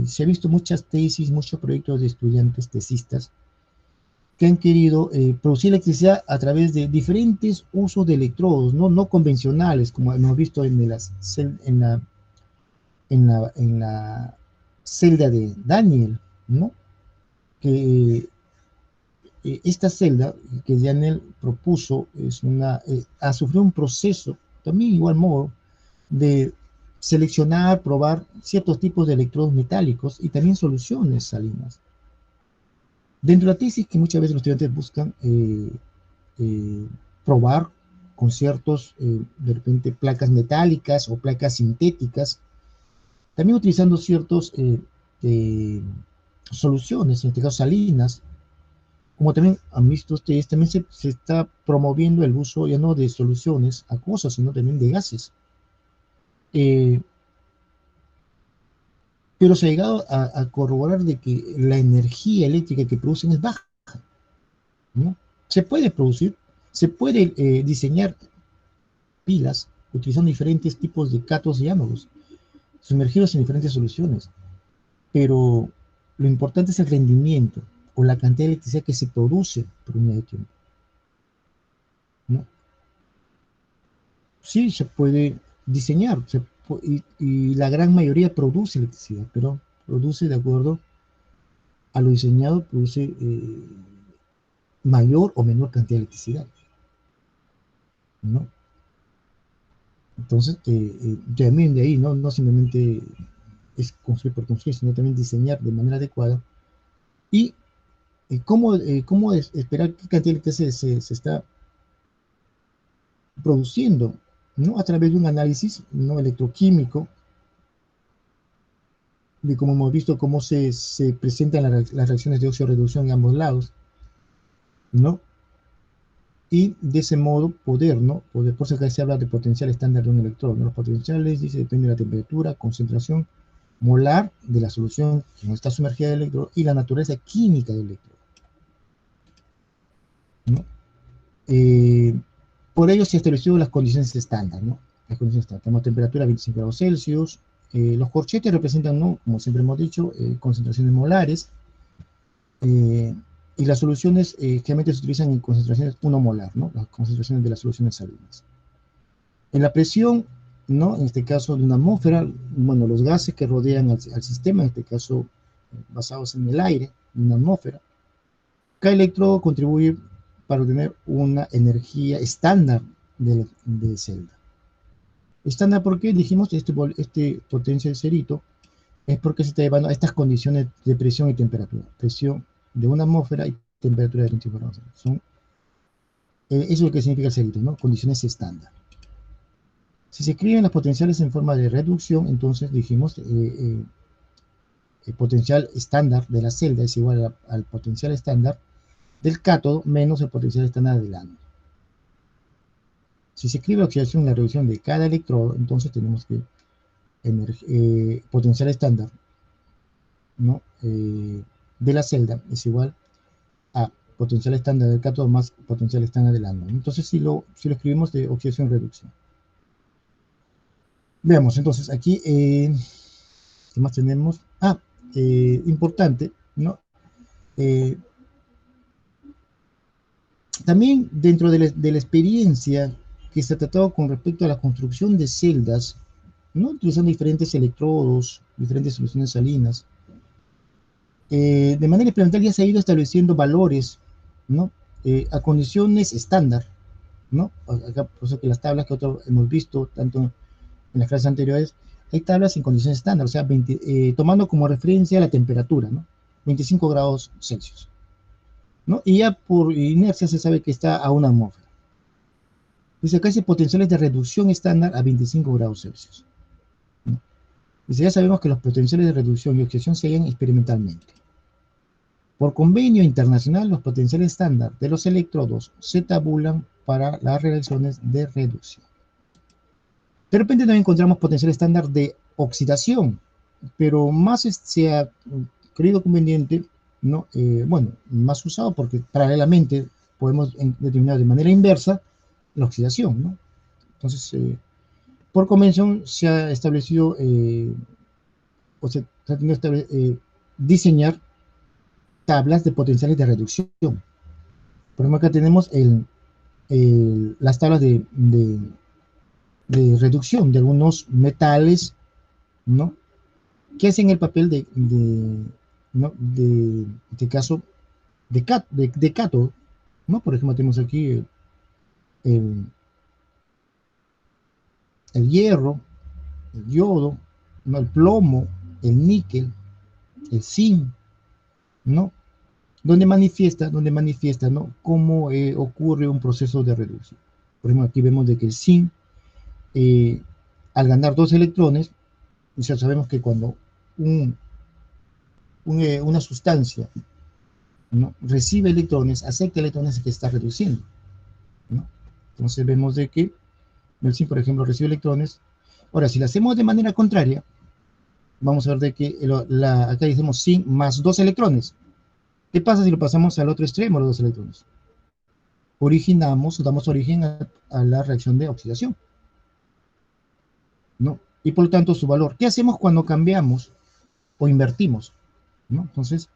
Speaker 1: se ha visto muchas tesis, muchos proyectos de estudiantes tesistas que han querido producir electricidad a través de diferentes usos de electrodos, no convencionales, como hemos visto en la celda de Daniel, ¿no? Que esta celda que Daniel propuso ha sufrido un proceso, también igual modo, de seleccionar, probar ciertos tipos de electrodos metálicos y también soluciones salinas. Dentro de la tesis que muchas veces los estudiantes buscan probar con ciertos, de repente, placas metálicas o placas sintéticas, también utilizando ciertos soluciones, en este caso salinas, como también han visto ustedes, también se está promoviendo el uso ya no de soluciones acuosas, sino también de gases. Pero se ha llegado a corroborar de que la energía eléctrica que producen es baja. ¿no? Se puede producir, se puede diseñar pilas utilizando diferentes tipos de cátodos y ánodos, sumergidos en diferentes soluciones, pero lo importante es el rendimiento o la cantidad de electricidad que se produce por unidad de tiempo, ¿no? Sí, se puede diseñar y la gran mayoría produce electricidad, pero produce de acuerdo a lo diseñado, produce mayor o menor cantidad de electricidad, ¿no? Entonces, también de ahí, ¿no? No simplemente es construir por construir, sino también diseñar de manera adecuada y cómo esperar qué cantidad de electricidad se está produciendo, ¿no? A través de un análisis, ¿no? Electroquímico, de cómo hemos visto cómo se presentan las reacciones de óxido-reducción en ambos lados, ¿no? Y de ese modo poder, ¿no? Poder, por eso que se habla de potencial estándar de un electrodo, ¿no? Los potenciales, dice, depende de la temperatura, concentración molar de la solución que no está sumergida del electrodo y la naturaleza química del electrodo, ¿no? Eh, por ello se establecieron las condiciones estándar, ¿no? Las condiciones estándar. Tenemos temperatura 25 grados Celsius. Los corchetes representan, ¿no? Como siempre hemos dicho, concentraciones molares. Eh, y las soluciones generalmente se utilizan en concentraciones 1 molar, ¿no? Las concentraciones de las soluciones salinas. En la presión, ¿no? En este caso de una atmósfera, bueno, los gases que rodean al sistema, en este caso basados en el aire, en una atmósfera, cada electrodo contribuye para obtener una energía estándar de celda. Estándar porque dijimos este potencia de cerito es porque se está llevando a estas condiciones de presión y temperatura. Presión de una atmósfera y temperatura de 25 grados. Eso es lo que significa el cerito, ¿no? Condiciones estándar. Si se escriben las potenciales en forma de reducción, entonces dijimos el potencial estándar de la celda es igual al potencial estándar del cátodo menos el potencial estándar del ánodo. Si se escribe la oxidación y la reducción de cada electrodo, entonces tenemos que potencial estándar, ¿no? De la celda es igual a potencial estándar del cátodo más potencial estándar del ánodo. Entonces, si lo escribimos de oxidación y reducción. Veamos, entonces, aquí, ¿qué más tenemos? Importante, ¿no? También dentro de la experiencia que se ha tratado con respecto a la construcción de celdas, ¿no? Utilizando diferentes electrodos, diferentes soluciones salinas, de manera experimental ya se ha ido estableciendo valores, ¿no? A condiciones estándar, ¿no? Acá, por eso que las tablas que hemos visto, tanto en las clases anteriores, hay tablas en condiciones estándar, o sea, tomando como referencia la temperatura, ¿no? 25 grados Celsius, ¿no? Y ya por inercia se sabe que está a una atmósfera. Dice acá dice potenciales de reducción estándar a 25 grados Celsius, ¿no? Dice, ya sabemos que los potenciales de reducción y oxidación se hallan experimentalmente. Por convenio internacional, los potenciales estándar de los electrodos se tabulan para las reacciones de reducción. De repente también encontramos potencial estándar de oxidación, pero más se ha creído conveniente, ¿no? Bueno, más usado porque paralelamente podemos determinar de manera inversa la oxidación, ¿no? Entonces, por convención se ha establecido o se ha tenido que diseñar tablas de potenciales de reducción. Por ejemplo, acá tenemos las tablas de reducción de algunos metales, ¿no? Que hacen el papel ¿no? de este caso, de cátodo, ¿no? Por ejemplo, tenemos aquí el, el hierro, el yodo, ¿no? El plomo, el níquel, el zinc, ¿no? Donde manifiesta, ¿no? Cómo ocurre un proceso de reducción. Por ejemplo, aquí vemos de que el zinc, al ganar dos electrones, ya sabemos que cuando una sustancia, ¿no? Recibe electrones, acepta electrones que está reduciendo, ¿no? Entonces vemos de que el zinc, por ejemplo, recibe electrones. Ahora, si lo hacemos de manera contraria, vamos a ver de que acá decimos zinc más dos electrones. ¿Qué pasa si lo pasamos al otro extremo, los dos electrones? originamos, damos origen a la reacción de oxidación, ¿no? Y por lo tanto su valor. ¿Qué hacemos cuando cambiamos o invertimos? ¿No? Entonces,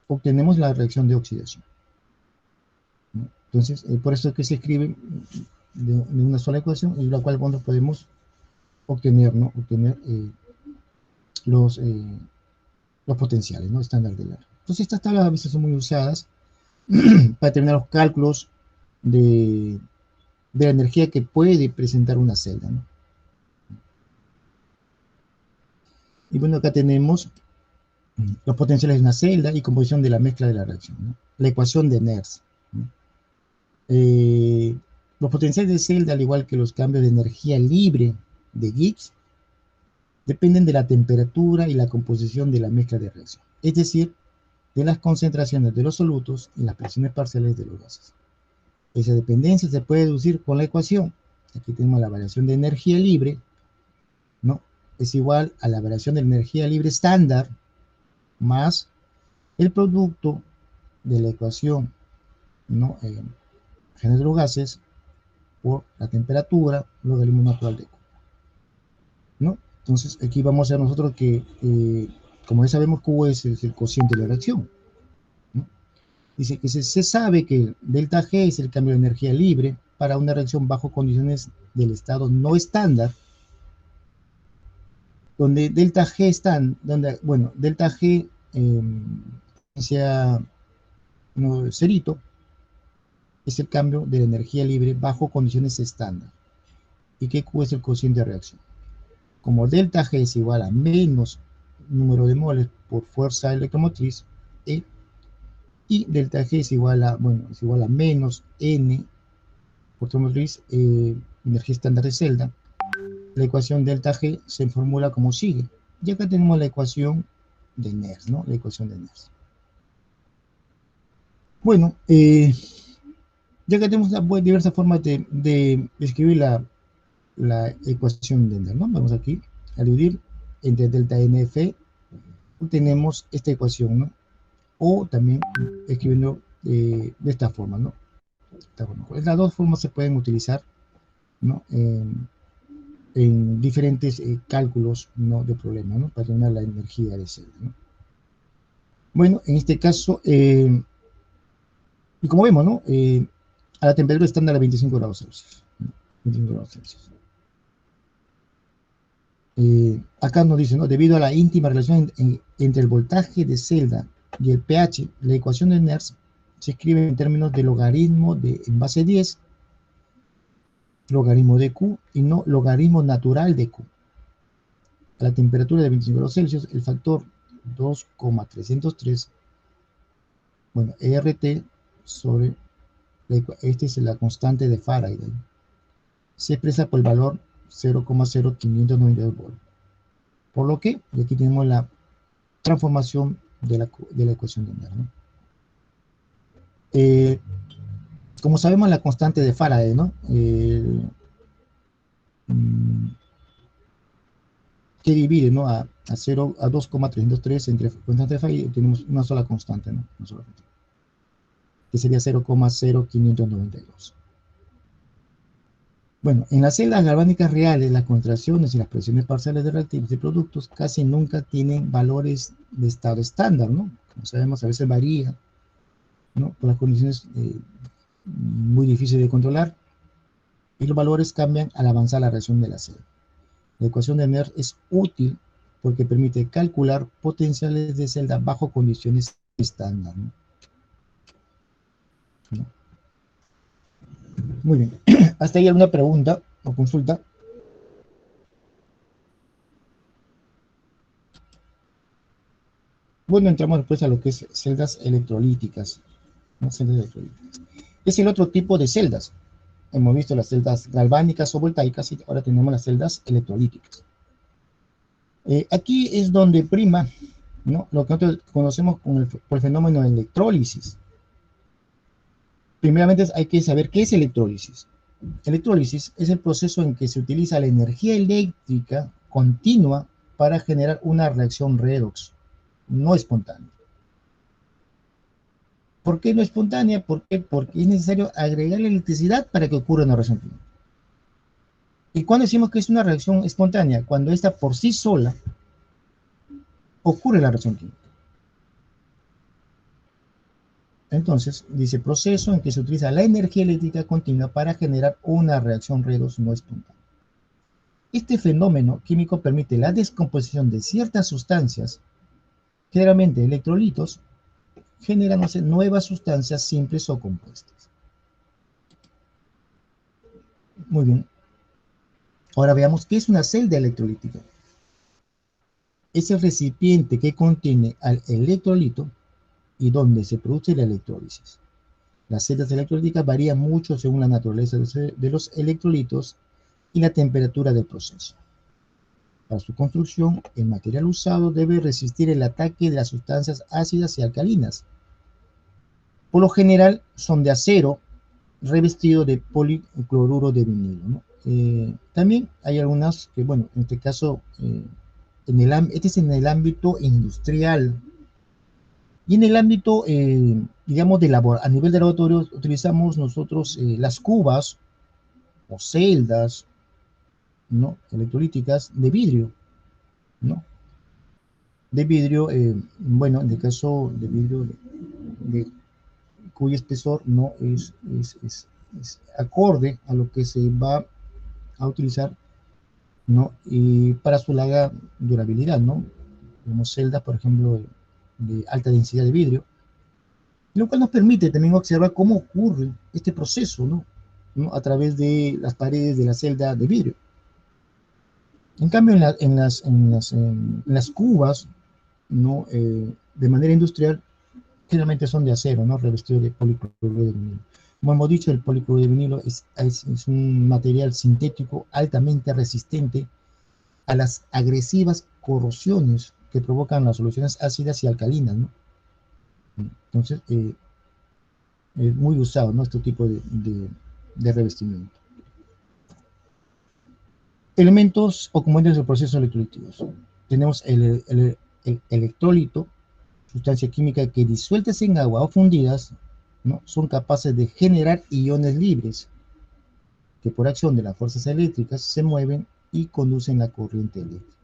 Speaker 1: obtenemos la reacción de oxidación, ¿no? Entonces, por eso es que se escribe de una sola ecuación, y la cual cuando podemos obtener, ¿no? Obtener los, eh, los potenciales, ¿no? Estándar del área. Entonces, estas tablas a veces son muy usadas para determinar los cálculos de, de la energía que puede presentar una celda, ¿no? Y bueno, acá tenemos los potenciales de una celda y composición de la mezcla de la reacción, ¿no? La ecuación de Nernst, ¿no? Eh, los potenciales de celda, al igual que los cambios de energía libre de Gibbs, dependen de la temperatura y la composición de la mezcla de reacción, es decir, de las concentraciones de los solutos y las presiones parciales de los gases. Esa dependencia se puede deducir con la ecuación. Aquí tenemos la variación de energía libre, ¿no? Es igual a la variación de energía libre estándar más el producto de la ecuación, ¿no? General de los gases por la temperatura, logaritmo natural de Q, ¿no? Entonces aquí vamos a ver nosotros que, como ya sabemos, Q es el cociente de la reacción, ¿no? Dice que se sabe que delta G es el cambio de energía libre para una reacción bajo condiciones del estado no estándar, donde delta G están, donde, bueno, delta G sea no, cerito, es el cambio de la energía libre bajo condiciones estándar, y que Q es el cociente de reacción. Como delta G es igual a menos número de moles por fuerza electromotriz, E, y delta G es igual a, bueno, es igual a menos N por motriz, energía estándar de celda. La ecuación delta G se formula como sigue. Y acá tenemos la ecuación de Nernst, ¿no? La ecuación de Nernst. Bueno, ya que tenemos diversas formas de escribir la ecuación de Nernst, ¿no? Vamos aquí a dividir entre delta NF, tenemos esta ecuación, ¿no? O también escribiendo de esta forma, ¿no? Pues las dos formas se pueden utilizar, ¿no? En diferentes cálculos, ¿no? De problemas, ¿no? Para determinar la energía de celda, ¿no? Bueno, en este caso, y como vemos, ¿no? A la temperatura estándar a 25 grados Celsius, ¿no? 25 grados Celsius. Acá nos dice, ¿no? Debido a la íntima relación entre el voltaje de celda y el pH, la ecuación de Nernst se escribe en términos de logaritmo de en base 10, logaritmo de Q y no logaritmo natural de Q. A la temperatura de 25 grados Celsius, el factor 2,303, bueno, ERT sobre, esta es la constante de Faraday, se expresa por el valor 0,0592 volts. Por lo que, y aquí tenemos la transformación de la ecuación de Nernst, ¿no? Como sabemos, la constante de Faraday, ¿no? Que divide, ¿no? A 0, a 2,303 entre constante de Faraday, y tenemos una sola constante, ¿no? Una sola constante, que sería 0,0592. Bueno, en las celdas galvánicas reales, las contracciones y las presiones parciales de reactivos y productos casi nunca tienen valores de estado estándar, ¿no? Como sabemos, a veces varía, ¿no? Por las condiciones muy difíciles de controlar, y los valores cambian al avanzar la reacción de la celda. La ecuación de Nernst es útil porque permite calcular potenciales de celda bajo condiciones estándar, ¿no? ¿No? Muy bien. ¿Hasta ahí alguna pregunta o consulta? Bueno, entramos después a lo que es celdas electrolíticas, ¿no? Celdas electrolíticas. Es el otro tipo de celdas. Hemos visto las celdas galvánicas o voltaicas y ahora tenemos las celdas electrolíticas. Aquí es donde prima, ¿no? Lo que nosotros conocemos por el fenómeno de electrólisis. Primeramente hay que saber qué es electrólisis. Electrólisis es el proceso en que se utiliza la energía eléctrica continua para generar una reacción redox no espontánea. ¿Por qué no espontánea? ¿Por qué? Porque es necesario agregar la electricidad para que ocurra una reacción química. ¿Y cuando decimos que es una reacción espontánea? Cuando esta por sí sola ocurre la reacción química. Entonces, dice proceso en que se utiliza la energía eléctrica continua para generar una reacción redox no espontánea. Este fenómeno químico permite la descomposición de ciertas sustancias, generalmente electrolitos, generándose nuevas sustancias simples o compuestas. Muy bien. Ahora veamos qué es una celda electrolítica. Es el recipiente que contiene al electrolito y donde se produce la electrólisis. Las celdas electrolíticas varían mucho según la naturaleza de los electrolitos y la temperatura del proceso. Para su construcción, el material usado debe resistir el ataque de las sustancias ácidas y alcalinas. Por lo general son de acero revestido de policloruro de vinilo, ¿no? También hay algunas que, bueno, en este caso, este es en el ámbito industrial. Y en el ámbito, digamos, a nivel de laboratorio, utilizamos nosotros las cubas o celdas, ¿no? Electrolíticas de vidrio, ¿no? De vidrio, bueno, en el caso de vidrio de cuyo espesor no es acorde a lo que se va a utilizar, ¿no? Y para su larga durabilidad, ¿no? Tenemos celdas, por ejemplo, de alta densidad de vidrio, lo cual nos permite también observar cómo ocurre este proceso, ¿no? ¿No? A través de las paredes de la celda de vidrio. En cambio, en las cubas, ¿no? De manera industrial, generalmente son de acero, ¿no? Revestido de policloruro de vinilo. Como hemos dicho, el policloruro de vinilo es un material sintético altamente resistente a las agresivas corrosiones que provocan las soluciones ácidas y alcalinas, ¿no? Entonces, es muy usado, ¿no? Este tipo de revestimiento. Elementos o componentes del proceso electrolítico. Tenemos el electrolito, sustancia química que disueltas en agua o fundidas, ¿no? Son capaces de generar iones libres que por acción de las fuerzas eléctricas se mueven y conducen la corriente eléctrica.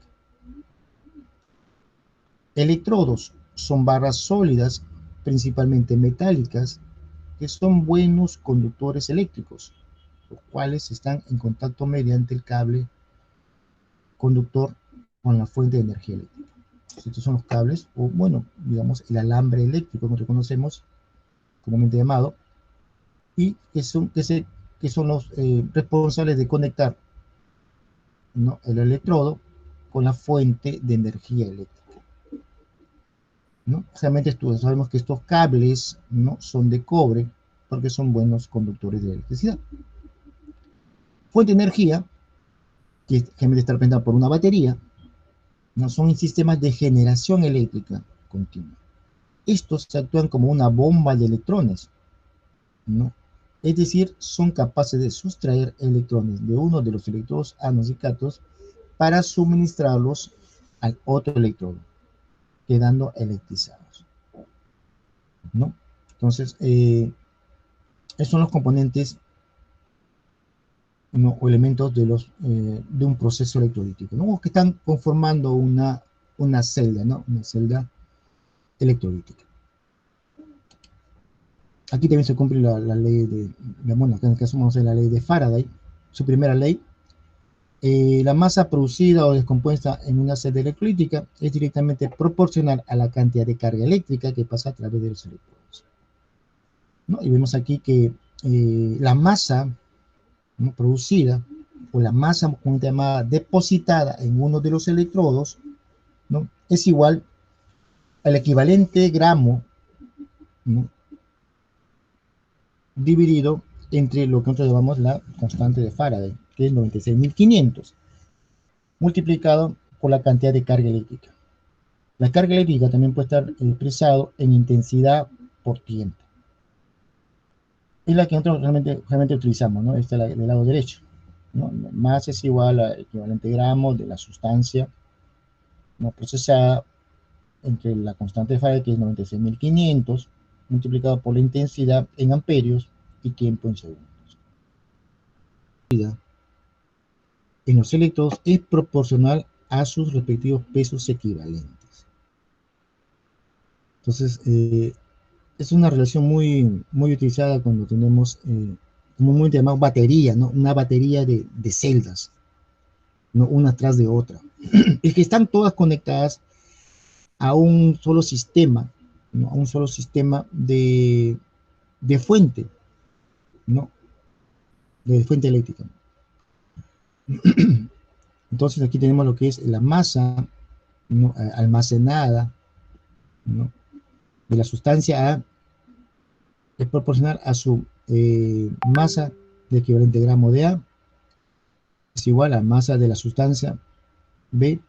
Speaker 1: Electrodos son barras sólidas, principalmente metálicas, que son buenos conductores eléctricos, los cuales están en contacto mediante el cable conductor con la fuente de energía eléctrica. Estos son los cables, o bueno, digamos, el alambre eléctrico, como conocemos, comúnmente llamado, y que son los responsables de conectar, ¿no? El electrodo con la fuente de energía eléctrica, ¿no? Realmente sabemos que estos cables, ¿no? Son de cobre porque son buenos conductores de electricidad. Fuente de energía, que generalmente está representada por una batería, ¿no? Son sistemas de generación eléctrica continua. Estos actúan como una bomba de electrones, ¿no? Es decir, son capaces de sustraer electrones de uno de los electrodos anos y catos para suministrarlos al otro electrodo, quedando electrizados, ¿no? Entonces, esos son los componentes, ¿no? O elementos de un proceso electrolítico, ¿no? Que están conformando una celda, ¿no? Una celda electrolítica. Aquí también se cumple la ley bueno, en el caso vamos a ver la ley de Faraday, su primera ley. La masa producida o descompuesta en una celda electrolítica es directamente proporcional a la cantidad de carga eléctrica que pasa a través de los electrodos, ¿no? Y vemos aquí que la masa, ¿no? Producida, o la masa como llamada depositada en uno de los electrodos, ¿no? Es igual al equivalente gramo, ¿no? Dividido entre lo que nosotros llamamos la constante de Faraday, que es 96.500, multiplicado por la cantidad de carga eléctrica. La carga eléctrica también puede estar expresado en intensidad por tiempo. Es la que nosotros realmente utilizamos, ¿no? Esta es del lado derecho, ¿no? Más es igual al equivalente gramo de la sustancia, ¿no? Procesada entre la constante de Faraday, que es 96.500, multiplicado por la intensidad en amperios y tiempo en segundos. En los electrodos es proporcional a sus respectivos pesos equivalentes. Entonces, es una relación muy utilizada cuando tenemos, comúnmente llamado batería, ¿no? Una batería de celdas, ¿no? Una tras de otra. Es que están todas conectadas a un solo sistema, ¿no? A un solo sistema de fuente, ¿no? De fuente eléctrica. Entonces aquí tenemos lo que es la masa, ¿no? Almacenada, ¿no? De la sustancia A es proporcional a su masa de equivalente gramo de A, es igual a masa de la sustancia B,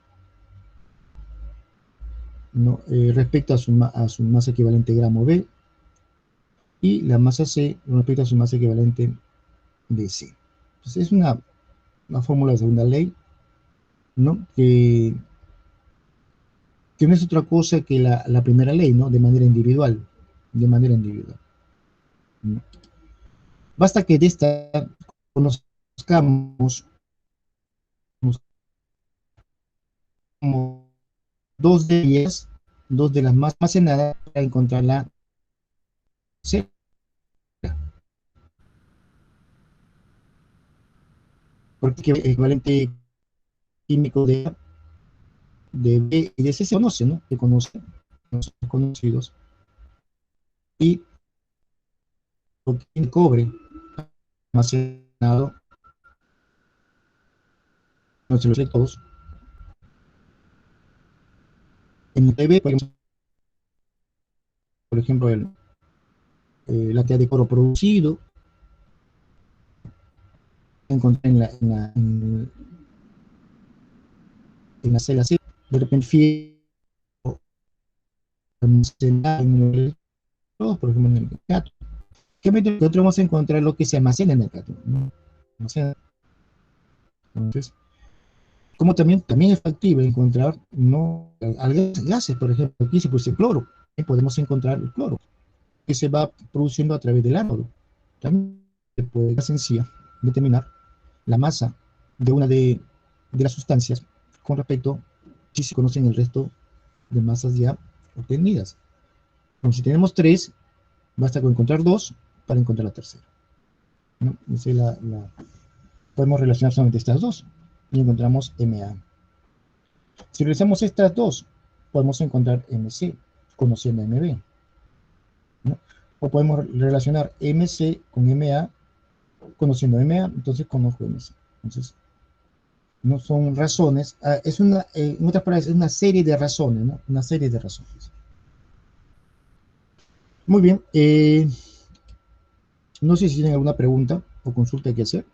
Speaker 1: ¿no? Respecto a su masa equivalente gramo B, y la masa C respecto a su masa equivalente de C. Entonces es una fórmula de segunda ley, ¿no? Que no es otra cosa que la primera ley, ¿no? De manera individual, de manera individual, ¿no? Basta que de esta conozcamos como dos de ellas, dos de las más almacenadas para encontrar la C, porque el equivalente químico de B y de C se conoce, ¿no? Se conocen, son conocidos, y porque el cobre almacenado no se los sé todos. En el PB, por ejemplo, la cantidad de coro producido, encontré en la celda C, de repente fui almacenado en el electrodo, por ejemplo, en el cátodo. ¿Qué nosotros vamos a encontrar lo que se almacena en el cátodo? ¿No? Entonces, como también es factible encontrar, ¿no? Gases, por ejemplo, aquí se puso cloro, podemos encontrar el cloro, que se va produciendo a través del ánodo. También se puede sencilla determinar la masa de una de las sustancias con respecto si se conocen el resto de masas ya obtenidas. Entonces, si tenemos tres, basta con encontrar dos para encontrar la tercera, ¿no? Podemos relacionar solamente estas dos y encontramos Ma. Si realizamos estas dos, podemos encontrar Mc conociendo Mb, ¿no? O podemos relacionar Mc con Ma conociendo Ma, entonces conozco Mc. Entonces, no son razones, en otras palabras, es una serie de razones, ¿no? Una serie de razones. Muy bien, no sé si tienen alguna pregunta o consulta que hacer.